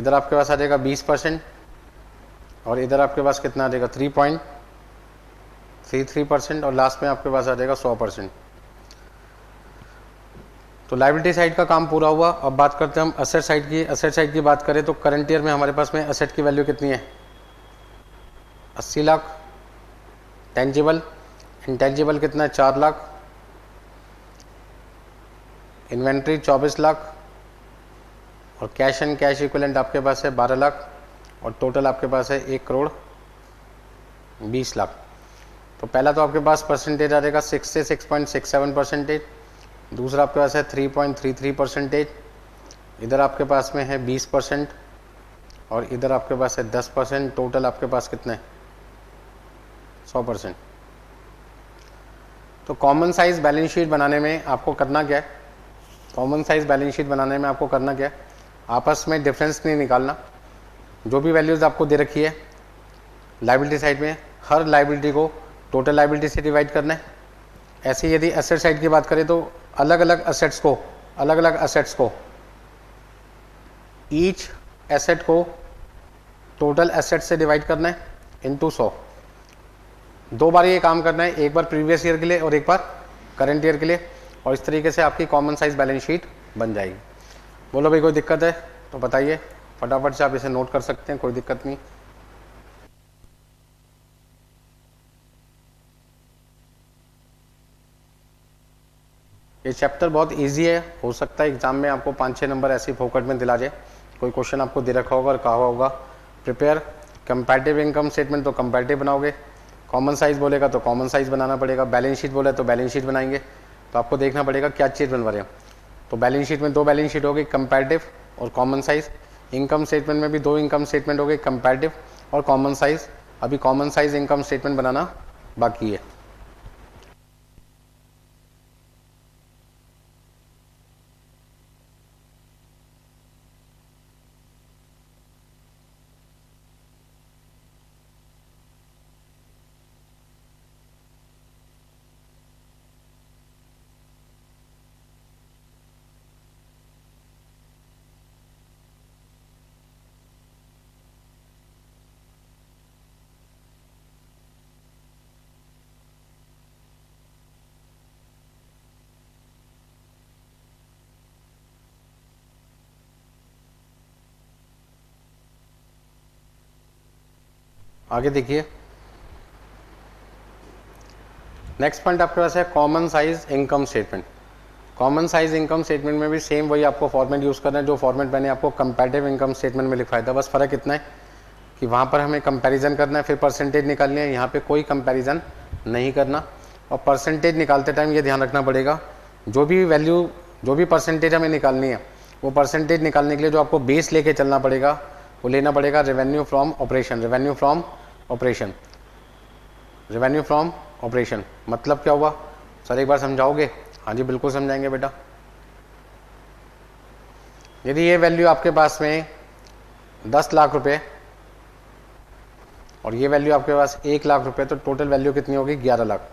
इधर आपके पास आ जाएगा 20% और इधर आपके पास कितना आ जाएगा? 3.33% और लास्ट में आपके पास आ जाएगा 100%। तो लायबिलिटी साइड का काम पूरा हुआ। अब बात करते हैं हम असेट साइड की। असेट साइड की बात करें तो करंट ईयर में हमारे पास में असेट की वैल्यू कितनी है? 80 लाख। टेंजिबल, इंटेंजिबल कितना है? 4 लाख। इन्वेंट्री 24 लाख और कैश एंड कैश इक्विवेलेंट आपके पास है 12 लाख और टोटल आपके पास है 1 करोड़ 20 लाख। तो पहला तो आपके पास परसेंटेज आ जाएगा 66.67%। दूसरा आपके पास है 3.33%। इधर आपके पास में है 20% और इधर आपके पास है 10%। टोटल आपके पास कितना है? 100%। तो कॉमन साइज बैलेंस शीट बनाने में आपको करना क्या है? कॉमन साइज बैलेंस शीट बनाने में आपको करना क्या है? आपस में डिफरेंस नहीं निकालना। जो भी वैल्यूज़ आपको दे रखी है लायबिलिटी साइड में, हर लायबिलिटी को टोटल लायबिलिटी से डिवाइड करना है। ऐसे यदि एसेट साइड की बात करें तो अलग अलग असेट्स को ईच एसेट को टोटल एसेट से डिवाइड करना है इनटू 100। 2 बार ये काम करना है, एक बार प्रीवियस ईयर के लिए और एक बार करंट ईयर के लिए, और इस तरीके से आपकी कॉमन साइज बैलेंस शीट बन जाएगी। बोलो भाई कोई दिक्कत है तो बताइए, फटाफट से आप इसे नोट कर सकते हैं, कोई दिक्कत नहीं। ये चैप्टर बहुत इजी है, हो सकता है एग्जाम में आपको 5-6 नंबर ऐसे फोकट में दिला जाए। कोई क्वेश्चन आपको दे रखा होगा और कहा होगा प्रिपेयर कंपैरेटिव इनकम स्टेटमेंट, तो कंपैरेटिव बनाओगे। कॉमन साइज बोलेगा तो कॉमन साइज बनाना पड़ेगा। बैलेंस शीट बोले तो बैलेंस शीट बनाएंगे। तो आपको देखना पड़ेगा क्या चीज़ बनवा रहे हैं। तो बैलेंस शीट में 2 बैलेंस शीट होगी, कंपैरेटिव और कॉमन साइज। इनकम स्टेटमेंट में भी 2 इनकम स्टेटमेंट हो गए, कंपैरेटिव और कॉमन साइज। अभी कॉमन साइज इनकम स्टेटमेंट बनाना बाकी है। आगे देखिए, नेक्स्ट पॉइंट आपके पास है common size income statement. Common size income statement में भी सेम वही आपको फॉर्मेट यूज़ करना है जो फॉर्मेट मैंने आपको कंपैरेटिव इनकम स्टेटमेंट में लिखवाया था। बस फ़र्क इतना है कि वहाँ पर हमें कंपैरिजन करना है, फिर परसेंटेज निकालनी है। यहाँ पे कोई कंपैरिजन नहीं करना। और परसेंटेज निकालते टाइम ये ध्यान रखना पड़ेगा, जो भी वैल्यू, जो भी परसेंटेज हमें निकालनी है, वो परसेंटेज निकालने के लिए जो आपको बेस लेके चलना पड़ेगा वो लेना पड़ेगा revenue from operation. Revenue from operation, revenue from operation मतलब क्या हुआ सर, एक बार समझाओगे? हाँ जी बिल्कुल समझाएंगे बेटा। यदि ये वैल्यू आपके पास में 10 लाख रुपए और ये वैल्यू आपके पास 1 लाख रुपए, तो टोटल वैल्यू कितनी होगी? 11 लाख।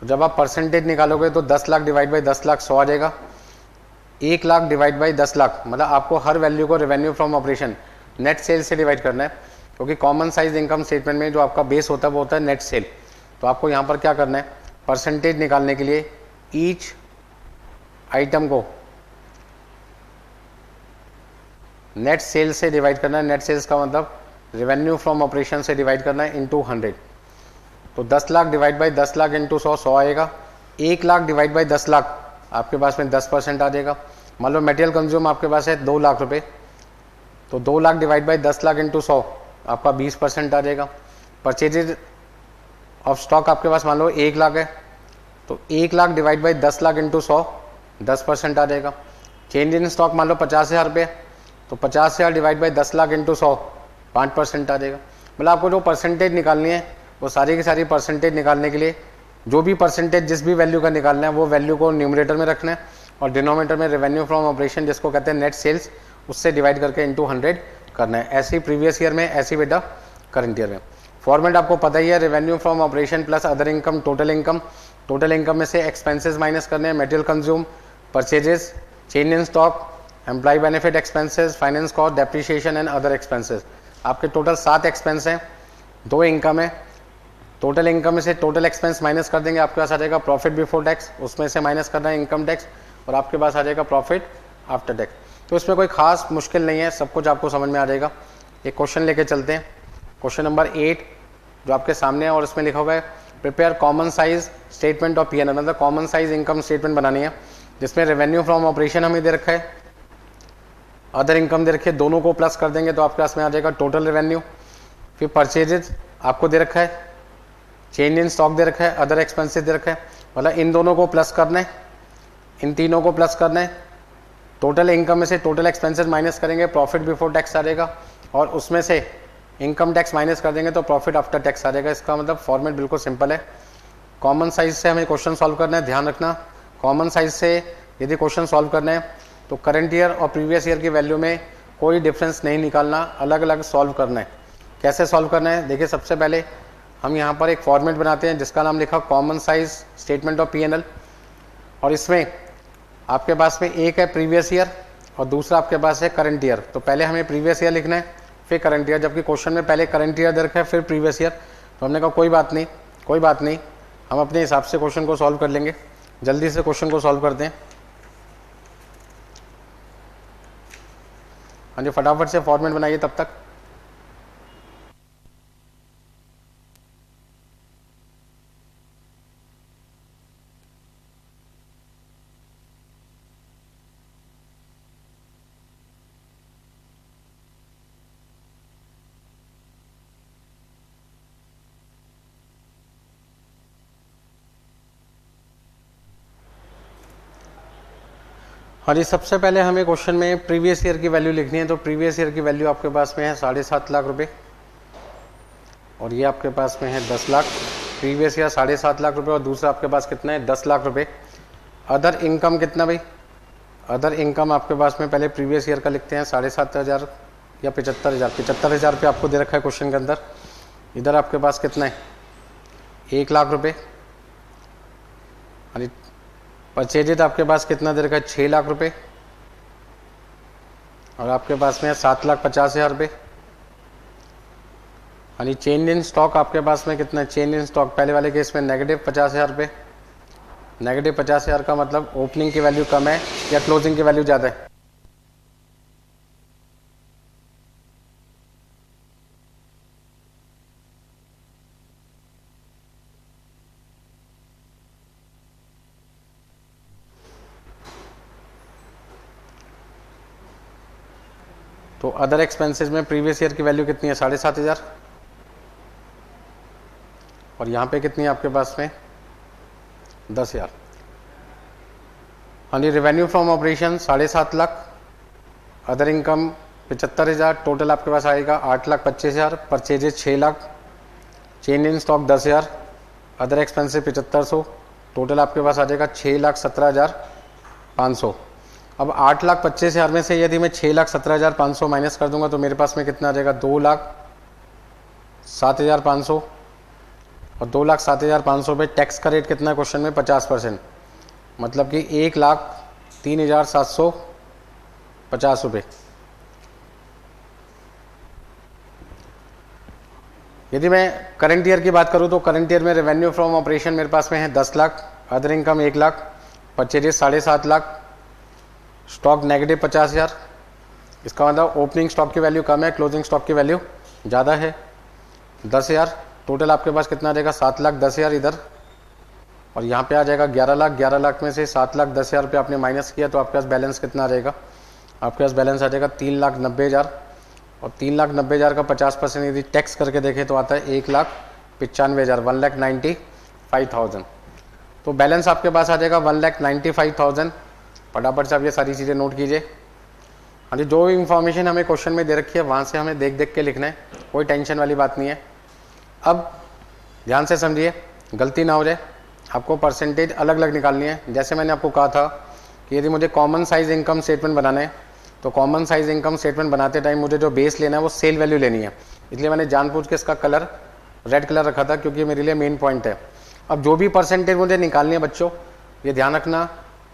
तो जब आप परसेंटेज निकालोगे तो 10 लाख डिवाइड बाई 10 लाख 100 आ जाएगा। 1 लाख डिवाइड बाई 10 लाख मतलब आपको हर वैल्यू को revenue from operation net cell से डिवाइड करना है, क्योंकि कॉमन साइज इनकम स्टेटमेंट में जो आपका बेस होता है वो होता है नेट सेल। तो आपको यहाँ पर क्या करना है, परसेंटेज निकालने के लिए ईच आइटम को नेट सेल से डिवाइड करना है। नेट सेल्स का मतलब रेवेन्यू फ्रॉम ऑपरेशन से डिवाइड करना है इंटू 100। तो 10 lakh divide by 10 lakh into 100 100 आएगा। 1 लाख डिवाइड बाई 10 लाख आपके पास में 10% आ जाएगा। मान लो मटेरियल कंज्यूम आपके पास है 2 लाख रुपए, तो 2 lakh divide by 10 lakh into 100 आपका 20% आ जाएगा। परचेजेज ऑफ स्टॉक आपके पास मान लो 1 लाख है, तो 1 lakh divide by 10 lakh into 100 10% आ जाएगा। चेंज इन स्टॉक मान लो 50,000 रुपये, तो 50,000 डिवाइड बाई 10 लाख इंटू 100 5% आ जाएगा। मतलब आपको जो परसेंटेज निकालनी है वो सारी की सारी परसेंटेज निकालने के लिए जो भी परसेंटेज जिस भी वैल्यू का निकालना है वो वैल्यू को न्यूमरेटर में रखना है और डिनोमिनेटर में रेवेन्यू फ्रॉम ऑपरेशन जिसको कहते हैं नेट सेल्स उससे डिवाइड करके इंटू 100 करना है। ऐसे ही प्रीवियस ईयर में, ऐसी बेटा करंट ईयर में। फॉर्मेट आपको पता ही है, revenue from operation plus other income total income. Total income में से एक्सपेंसेस माइनस करने हैं, material consume, purchases, change in stock, employ benefit expenses, finance cost, depreciation and other expenses. आपके टोटल 7 एक्सपेंस हैं, 2 इनकम है। टोटल इनकम में से total expense minus कर देंगे, आपके पास आ जाएगा प्रॉफिट बिफोर टैक्स, उसमें से माइनस करना है इनकम टैक्स और आपके पास आ जाएगा प्रॉफिट आफ्टर टैक्स। तो इसमें कोई खास मुश्किल नहीं है, सब कुछ आपको समझ में आ जाएगा। एक क्वेश्चन लेके चलते हैं, क्वेश्चन नंबर 8 जो आपके सामने है और इसमें लिखा हुआ है prepare common size statement of P&L। मतलब कॉमन साइज इनकम स्टेटमेंट बनानी है जिसमें रेवेन्यू फ्रॉम ऑपरेशन हमें दे रखा है, अदर इनकम दे रखी है, दोनों को प्लस कर देंगे तो आपके पास में आ जाएगा टोटल रेवेन्यू। फिर परचेजेज आपको दे रखा है, चेंज इन स्टॉक दे रखा है, अदर एक्सपेंसेस दे रखा है, मतलब इन दोनों को प्लस करना है, इन तीनों को प्लस करना है। टोटल इनकम में से टोटल एक्सपेंसेस माइनस करेंगे, प्रॉफिट बिफोर टैक्स आ जाएगा और उसमें से इनकम टैक्स माइनस कर देंगे तो प्रॉफिट आफ्टर टैक्स आ जाएगा। इसका मतलब फॉर्मेट बिल्कुल सिंपल है। कॉमन साइज से हमें क्वेश्चन सॉल्व करना है, ध्यान रखना कॉमन साइज से यदि क्वेश्चन सॉल्व करना है तो करंट ईयर और प्रीवियस ईयर की वैल्यू में कोई डिफरेंस नहीं निकालना, अलग अलग सॉल्व करना है। कैसे सॉल्व करना है, देखिए सबसे पहले हम यहाँ पर एक फॉर्मेट बनाते हैं जिसका नाम लिखा common size statement of P&L और इसमें आपके पास में एक है प्रीवियस ईयर और दूसरा आपके पास है करंट ईयर। तो पहले हमें प्रीवियस ईयर लिखना है फिर करंट ईयर, जबकि क्वेश्चन में पहले करंट ईयर दे रखा है फिर प्रीवियस ईयर। तो हमने कहा कोई बात नहीं, हम अपने हिसाब से क्वेश्चन को सॉल्व कर लेंगे। जल्दी से क्वेश्चन को सॉल्व करते हैं। हाँ जी, फटाफट से फॉर्मेट बनाइए तब तक। हाँ जी, सबसे पहले हमें क्वेश्चन में प्रीवियस ईयर की वैल्यू लिखनी है। तो प्रीवियस ईयर की वैल्यू आपके पास में है 7.5 लाख रुपए और ये आपके पास में है 10 लाख। प्रीवियस ईयर 7.5 लाख रुपए और दूसरा आपके पास कितना है 10 लाख रुपए। अदर इनकम कितना भाई, अदर इनकम आपके पास में पहले प्रीवियस ईयर का लिखते हैं 7,500 या 75,000। 75,000 रुपये आपको दे रखा है क्वेश्चन के अंदर। इधर आपके पास कितना है 1 लाख रुपए। परचेजेज आपके पास कितना दे रखा है 6 लाख रुपए और आपके पास में है 7,50,000 रुपये। यानी चेंज इन स्टॉक आपके पास में कितना है, चेंज इन स्टॉक पहले वाले केस में -50,000 रुपये। -50,000 का मतलब ओपनिंग की वैल्यू कम है या क्लोजिंग की वैल्यू ज़्यादा है। तो अदर एक्सपेंसेस में प्रीवियस ईयर की वैल्यू कितनी है 7,500 और यहाँ पे कितनी है आपके पास में 10,000। हाँ जी, revenue from operation 7.5 lakh, other income 75,000, total आपके पास आएगा 8,25,000। Purchases 6 lakh, change in stock 10,000, other expenses 7,500, total आपके पास आ जाएगा 6,17,500। अब 8,25,000 में से यदि मैं 6,17,500 माइनस कर दूंगा तो मेरे पास में कितना आ जाएगा 2,07,500 और 2,07,500 पे टैक्स का रेट कितना है क्वेश्चन में 50%, मतलब कि 1,03,750 रुपये। यदि मैं करंट ईयर की बात करूं तो करंट ईयर में रेवेन्यू फ्रॉम ऑपरेशन मेरे पास में है 10 lakh, other income 1 lakh, purchases 7.5 lakh, stock negative 50,000। इसका मतलब ओपनिंग स्टॉक की वैल्यू कम है, क्लोजिंग स्टॉक की वैल्यू ज़्यादा है 10,000। टोटल आपके पास कितना आ जाएगा 7,10,000 इधर, और यहाँ पे आ जाएगा 11 लाख। 11 लाख में से 7,10,000 रुपये आपने माइनस किया तो आपके पास बैलेंस कितना आ जाएगा, आपके पास बैलेंस आ जाएगा 3,90,000। और 3,90,000 का 50% यदि टैक्स करके देखें तो आता है 1,95,000, 1,95,000। तो बैलेंस आपके पास आ जाएगा 1,95,000। फटाफट से आप ये सारी चीज़ें नोट कीजिए। हाँ जी, जो इन्फॉर्मेशन हमें क्वेश्चन में दे रखी है वहाँ से हमें देख देख के लिखना है, कोई टेंशन वाली बात नहीं है। अब ध्यान से समझिए, गलती ना हो जाए, आपको परसेंटेज अलग अलग निकालनी है। जैसे मैंने आपको कहा था कि यदि मुझे कॉमन साइज इनकम स्टेटमेंट बनाना है तो कॉमन साइज इनकम स्टेटमेंट बनाते टाइम मुझे जो बेस लेना है वो सेल वैल्यू लेनी है, इसलिए मैंने जानबूझ के इसका कलर रेड कलर रखा था क्योंकि मेरे लिए मेन पॉइंट है। अब जो भी परसेंटेज मुझे निकालनी है बच्चों, ये ध्यान रखना,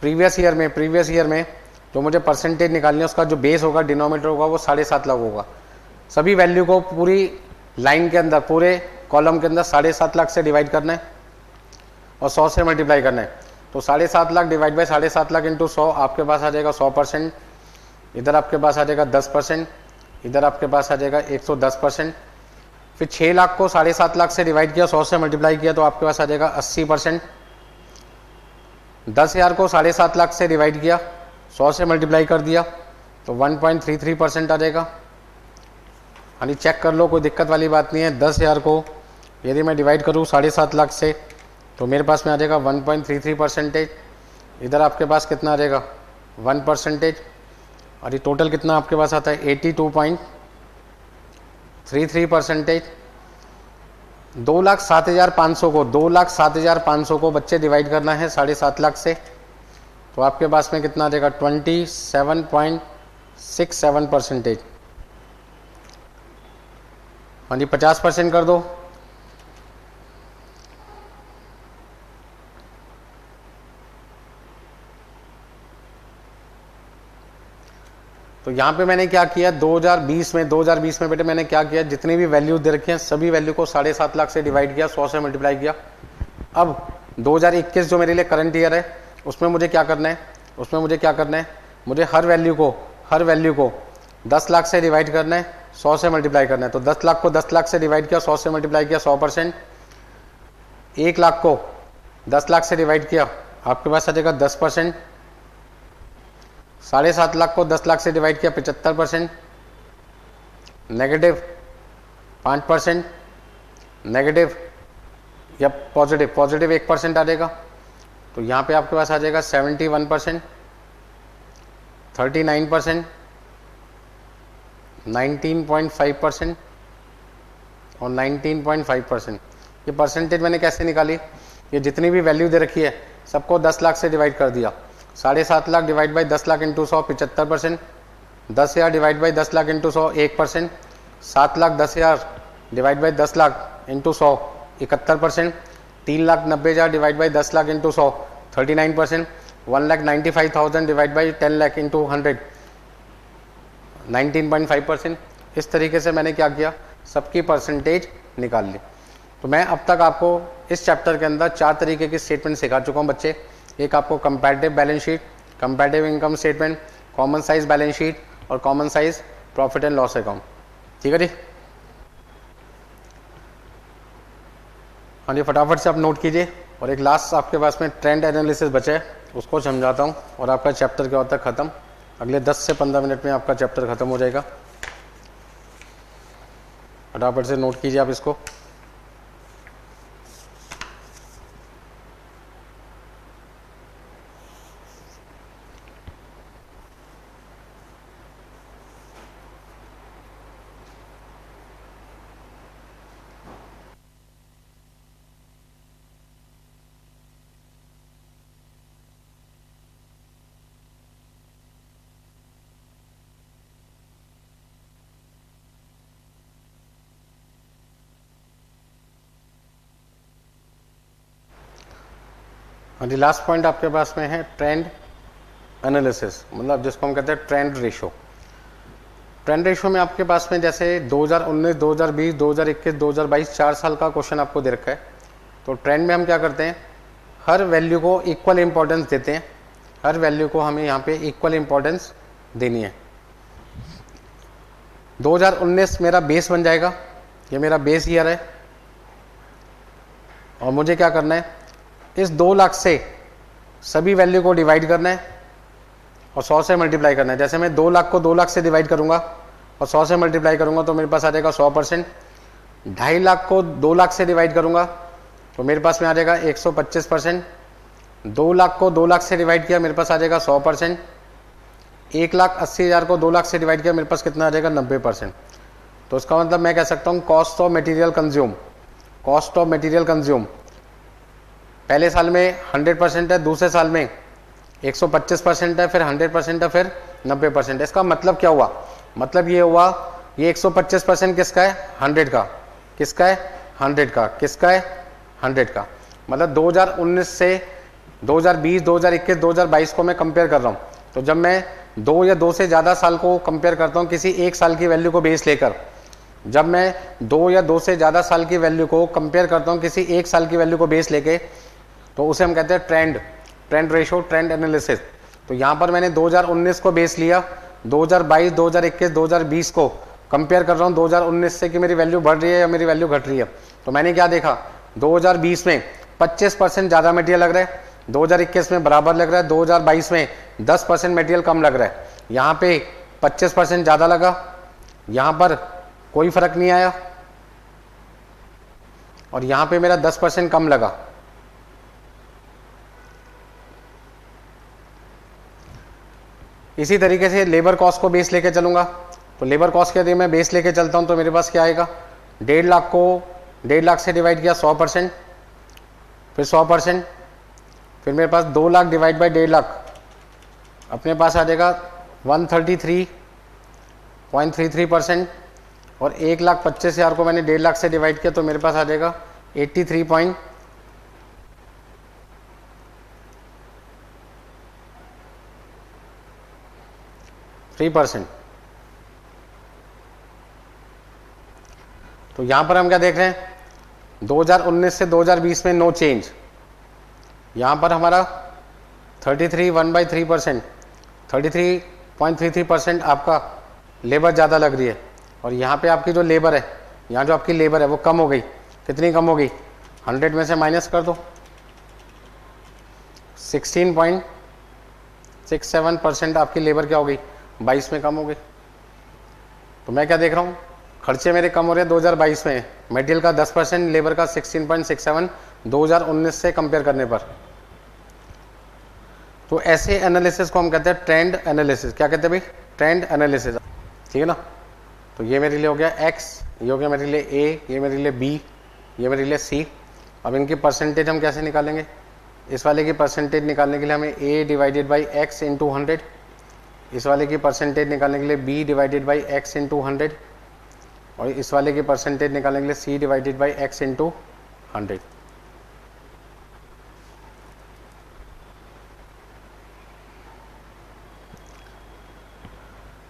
प्रीवियस ईयर में जो मुझे परसेंटेज निकालनी है उसका जो बेस होगा, डिनोमिनेटर होगा, वो 7.5 लाख होगा। सभी वैल्यू को पूरी लाइन के अंदर, पूरे कॉलम के अंदर 7.5 लाख से डिवाइड करना है और 100 से मल्टीप्लाई करना है। तो 7.5 lakh divide by 7.5 lakh into 100, आपके पास आ जाएगा 100%। इधर आपके पास आ जाएगा 10%, इधर आपके पास आ जाएगा 110%। फिर 6 लाख को 7.5 लाख से डिवाइड किया, 100 से मल्टीप्लाई किया तो आपके पास आ जाएगा 80%। 10,000 को 7.5 लाख से डिवाइड किया, 100 से मल्टीप्लाई कर दिया तो 1.33% आ जाएगा। यानी चेक कर लो, कोई दिक्कत वाली बात नहीं है। 10,000 को यदि मैं डिवाइड करूँ 7.5 लाख से तो मेरे पास में आ जाएगा 1.33%। इधर आपके पास कितना आ जाएगा 1%, और ये टोटल कितना आपके पास आता है 82.33%। 2,07,500 को बच्चे डिवाइड करना है 7.5 लाख से, तो आपके पास में कितना आ जाएगा 27.67%। हाँ जी, 50% कर दो। तो यहाँ पे मैंने क्या किया 2020 में बेटे मैंने क्या किया, जितनी भी वैल्यू दे रखी हैं सभी वैल्यू को 7.5 लाख से डिवाइड किया, 100 से मल्टीप्लाई किया। अब 2021 जो मेरे लिए करंट ईयर है उसमें मुझे क्या करना है, मुझे हर वैल्यू को 10 लाख से डिवाइड करना है, 100 से मल्टीप्लाई करना है। तो 10 लाख को 10 लाख से डिवाइड किया, 100 से मल्टीप्लाई किया 100%। 1 लाख को 10 लाख से डिवाइड किया, आपके पास आ जाएगा 10%। 7.5 लाख को 10 लाख से डिवाइड किया 75%, नेगेटिव 5%, नेगेटिव या पॉजिटिव 1% आ जाएगा। तो यहाँ पे आपके पास आ जाएगा 71%, 39%, 19.5% और 19.5%। ये परसेंटेज मैंने कैसे निकाली, ये जितनी भी वैल्यू दे रखी है सबको 10 लाख से डिवाइड कर दिया। 7.5 lakh divide by 10 lakh into 100 75%, 10,000 divide by 10 lakh into 100 1%, 7 lakh 10,000 divide by 10 lakh into 100 71%, 3,90,000 divide by 10 lakh into 100 39%, 1,95,000 divide by 10 lakh into 100 19.5%। इस तरीके से मैंने क्या किया, सबकी परसेंटेज निकाल ली। तो मैं अब तक आपको इस चैप्टर के अंदर 4 तरीके की स्टेटमेंट सिखा चुका हूँ बच्चे। एक आपको comparative balance sheet, comparative income statement, common size balance sheet और common size profit and loss account. ठीक है जी, हाँ जी, फटाफट से आप नोट कीजिए। और एक लास्ट आपके पास में ट्रेंड एनालिसिस बचा है, उसको समझाता हूँ और आपका चैप्टर क्या होता है ख़त्म। अगले 10 से 15 मिनट में आपका चैप्टर ख़त्म हो जाएगा। फटाफट से नोट कीजिए आप इसको। और लास्ट पॉइंट आपके पास में है ट्रेंड एनालिसिस, मतलब जिसको हम कहते हैं ट्रेंड रेशो। ट्रेंड रेशो में आपके पास में जैसे 2019, 2020, 2021, 2022 4 साल का क्वेश्चन आपको दे रखा है। तो ट्रेंड में हम क्या करते हैं, हर वैल्यू को इक्वल इंपॉर्टेंस देते हैं, हर वैल्यू को हमें यहाँ पे इक्वल इंपॉर्टेंस देनी है। 2019 मेरा बेस बन जाएगा, ये मेरा बेस ईयर है, और मुझे क्या करना है, इस 2 लाख से सभी वैल्यू को डिवाइड करना है और 100 से मल्टीप्लाई करना है। जैसे मैं 2 लाख को 2 लाख से डिवाइड करूंगा और 100 से मल्टीप्लाई करूंगा तो मेरे पास आ जाएगा 100%। 2.5 लाख को 2 लाख से डिवाइड करूंगा तो मेरे पास में आ जाएगा 125%। 2 लाख को 2 लाख से डिवाइड किया, मेरे पास आ जाएगा 100%। 1,80,000 को 2 लाख से डिवाइड किया, मेरे पास कितना आ जाएगा 90%। तो इसका मतलब मैं कह सकता हूँ cost of material consume, cost of material consume पहले साल में 100% है, दूसरे साल में 125% है, फिर 100% है, फिर 90%। इसका मतलब क्या हुआ, मतलब ये हुआ ये 125% किसका है, 100 का, किसका है 100 का, किसका है 100 का। मतलब 2019 से 2020, 2021, 2022 को मैं कंपेयर कर रहा हूँ। तो जब मैं 2 या 2 से ज़्यादा साल को कंपेयर करता हूँ किसी एक साल की वैल्यू को बेस लेकर, जब मैं 2 या 2 से ज़्यादा साल की वैल्यू को कंपेयर करता हूँ किसी एक साल की वैल्यू को बेस लेके, तो उसे हम कहते हैं ट्रेंड रेशो, ट्रेंड एनालिसिस। तो यहाँ पर मैंने 2019 को बेस लिया, 2022, 2021, 2020 को कंपेयर कर रहा हूँ 2019 से कि मेरी वैल्यू बढ़ रही है या मेरी वैल्यू घट रही है। तो मैंने क्या देखा, 2020 में 25% ज़्यादा मटेरियल लग रहा है, 2021 में बराबर लग रहा है, 2022 में 10% मटेरियल कम लग रहा है। यहाँ पे 25% ज़्यादा लगा, यहाँ पर कोई फर्क नहीं आया, और यहाँ पे मेरा 10% कम लगा। इसी तरीके से लेबर कॉस्ट को बेस लेके चलूंगा। तो लेबर कॉस्ट के यदि मैं बेस लेके चलता हूं तो मेरे पास क्या आएगा, 1.5 लाख को 1.5 लाख से डिवाइड किया 100%, फिर 100%, फिर मेरे पास 2 लाख डिवाइड बाई 1.5 लाख, अपने पास आ जाएगा 133.33%, और 1,25,000 को मैंने 1.5 लाख से डिवाइड किया तो मेरे पास आ जाएगा 83.3%। तो यहां पर हम क्या देख रहे हैं, 2019 से 2020 में नो चेंज, यहां पर हमारा 33.1/3%, 33.33% आपका लेबर ज़्यादा लग रही है, और यहाँ पे आपकी जो लेबर है, यहाँ जो आपकी लेबर है वो कम हो गई। कितनी कम हो गई, 100 में से माइनस कर दो, 16.67% आपकी लेबर क्या हो गई, 22 में कम हो गई। तो मैं क्या देख रहा हूँ, खर्चे मेरे कम हो रहे हैं 2022 में, मटेरियल का 10%, लेबर का 16.67 2019 से कंपेयर करने पर। तो ऐसे एनालिसिस को हम कहते हैं ट्रेंड एनालिसिस। क्या कहते हैं भाई, ट्रेंड एनालिसिस, ठीक है ना। तो ये मेरे लिए हो गया x, ये हो गया मेरे लिए a, ये मेरे लिए b, ये मेरे लिए c। अब इनकी परसेंटेज हम कैसे निकालेंगे, इस वाले की परसेंटेज निकालने के लिए हमें a divided by x into 100, इस वाले की परसेंटेज निकालने के लिए b divided by x into 100, और इस वाले की परसेंटेज निकालने के लिए c divided by x into 100।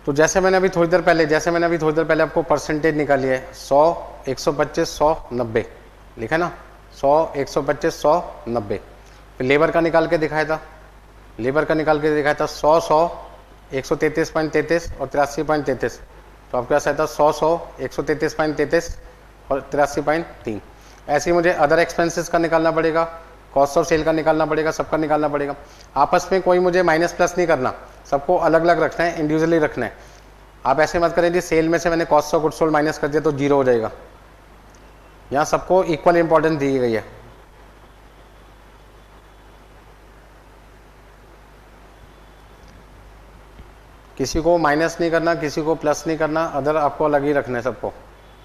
तो जैसे मैंने अभी थोड़ी देर पहले आपको परसेंटेज निकाली है, 100, 125, 100, 90 लिखा है ना, 100, 125, 100, 90। फिर लेबर का निकाल के दिखाया था, 100, 100, 133.33 और 83.33। तो आपके पास आया था 100, 100, 133.33 और 83.3। ऐसे ही मुझे अदर एक्सपेंसेस का निकालना पड़ेगा, कॉस्ट ऑफ सेल का निकालना पड़ेगा, सबका निकालना पड़ेगा। आपस में कोई मुझे माइनस प्लस नहीं करना, सबको अलग अलग रखना है, इंडिविजुअली रखना है। आप ऐसे मत करें जी सेल में से मैंने cost of goods sold minus कर दिया तो 0 हो जाएगा। यहाँ सबको इक्वल इंपॉर्टेंस दी गई है। किसी को माइनस नहीं करना, किसी को प्लस नहीं करना, अदर आपको अलग ही रखना है। सबको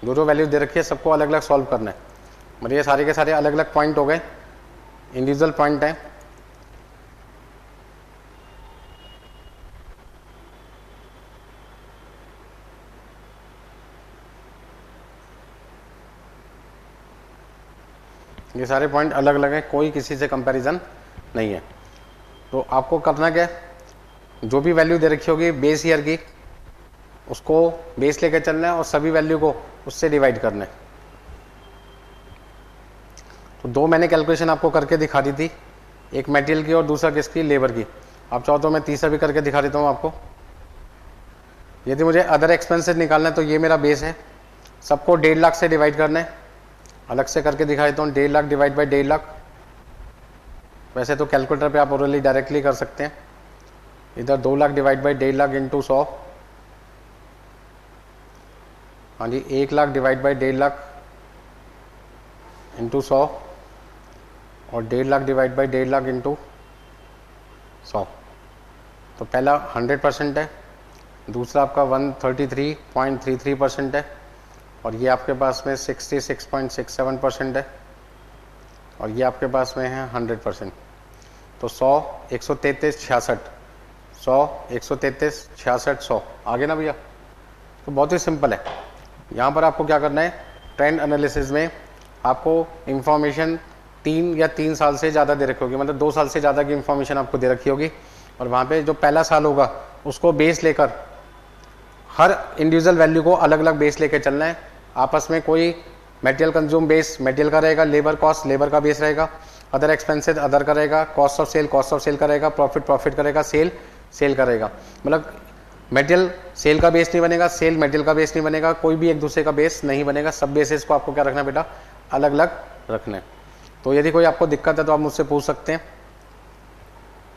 जो वैल्यू दे रखी है सबको अलग अलग सॉल्व करना है। मतलब ये सारे के सारे अलग अलग पॉइंट हो गए, इंडिविजुअल पॉइंट है। ये सारे पॉइंट अलग अलग है, कोई किसी से कंपैरिजन नहीं है। तो आपको करना क्या है, जो भी वैल्यू दे रखी होगी बेस ईयर की, उसको बेस लेकर चलना है और सभी वैल्यू को उससे डिवाइड करना है। तो दो मैंने कैलकुलेशन आपको करके दिखा दी थी, एक मटेरियल की और दूसरा किसकी, लेबर की। आप चाहो तो मैं तीसरा भी करके दिखा देता हूँ आपको। यदि मुझे अदर एक्सपेंसेस निकालना है तो ये मेरा बेस है, सबको 1.5 लाख से डिवाइड करना है। अलग से करके दिखा देता हूँ, 1.5 लाख डिवाइड बाई 1.5 लाख। वैसे तो कैलकुलेटर पे आप ओरली डायरेक्टली कर सकते हैं। इधर 2 lakh divide by 1.5 lakh into 100, हाँ जी 1 lakh divide by 1.5 lakh into 100 और 1.5 lakh divide by 1.5 lakh into 100। तो पहला 100% है, दूसरा आपका 133.33% है और ये आपके पास में 66.67% है और ये आपके पास में है 100%। तो 100 133 66 100 133 66 100 आगे ना भैया। तो बहुत ही सिंपल है। यहाँ पर आपको क्या करना है, ट्रेंड एनालिसिस में आपको इंफॉर्मेशन 3 या 3 साल से ज़्यादा दे रखी होगी, मतलब 2 साल से ज़्यादा की इंफॉर्मेशन आपको दे रखी होगी और वहाँ पे जो पहला साल होगा उसको बेस लेकर हर इंडिविजुअल वैल्यू को अलग अलग बेस लेकर चलना है। आपस में कोई मटेरियल कंज्यूम बेस मटेरियल का रहेगा, लेबर कॉस्ट लेबर का बेस रहेगा, अदर एक्सपेंसेस अदर का रहेगा, कॉस्ट ऑफ सेल का रहेगा, प्रॉफिट का रहेगा, सेल का रहेगा। मतलब मटेरियल सेल का बेस नहीं बनेगा, सेल मटेरियल का बेस नहीं बनेगा, कोई भी एक दूसरे का बेस नहीं बनेगा। सब बेसिस को आपको क्या रखना है बेटा, अलग अलग रखना है। तो यदि कोई आपको दिक्कत है तो आप मुझसे पूछ सकते हैं,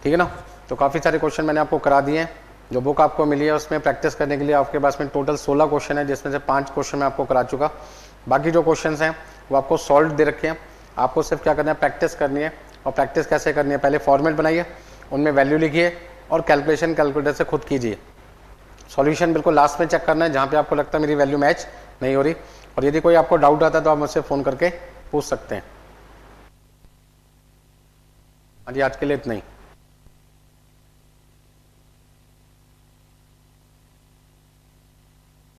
ठीक है ना। तो काफ़ी सारे क्वेश्चन मैंने आपको करा दिए हैं। जो बुक आपको मिली है उसमें प्रैक्टिस करने के लिए आपके पास में टोटल 16 क्वेश्चन है, जिसमें से 5 क्वेश्चन मैं आपको करा चुका। बाकी जो क्वेश्चन हैं वो आपको सॉल्व दे रखे हैं, आपको सिर्फ क्या करना है, प्रैक्टिस करनी है। और प्रैक्टिस कैसे करनी है, पहले फॉर्मेट बनाइए, उनमें वैल्यू लिखिए और कैलकुलेशन कैलकुलेटर से खुद कीजिए। सॉल्यूशन बिल्कुल लास्ट में चेक करना है, जहाँ पे आपको लगता है मेरी वैल्यू मैच नहीं हो रही। और यदि कोई आपको डाउट आता है तो आप मुझसे फ़ोन करके पूछ सकते हैं। हाँ जी, आज के लिए इतना ही।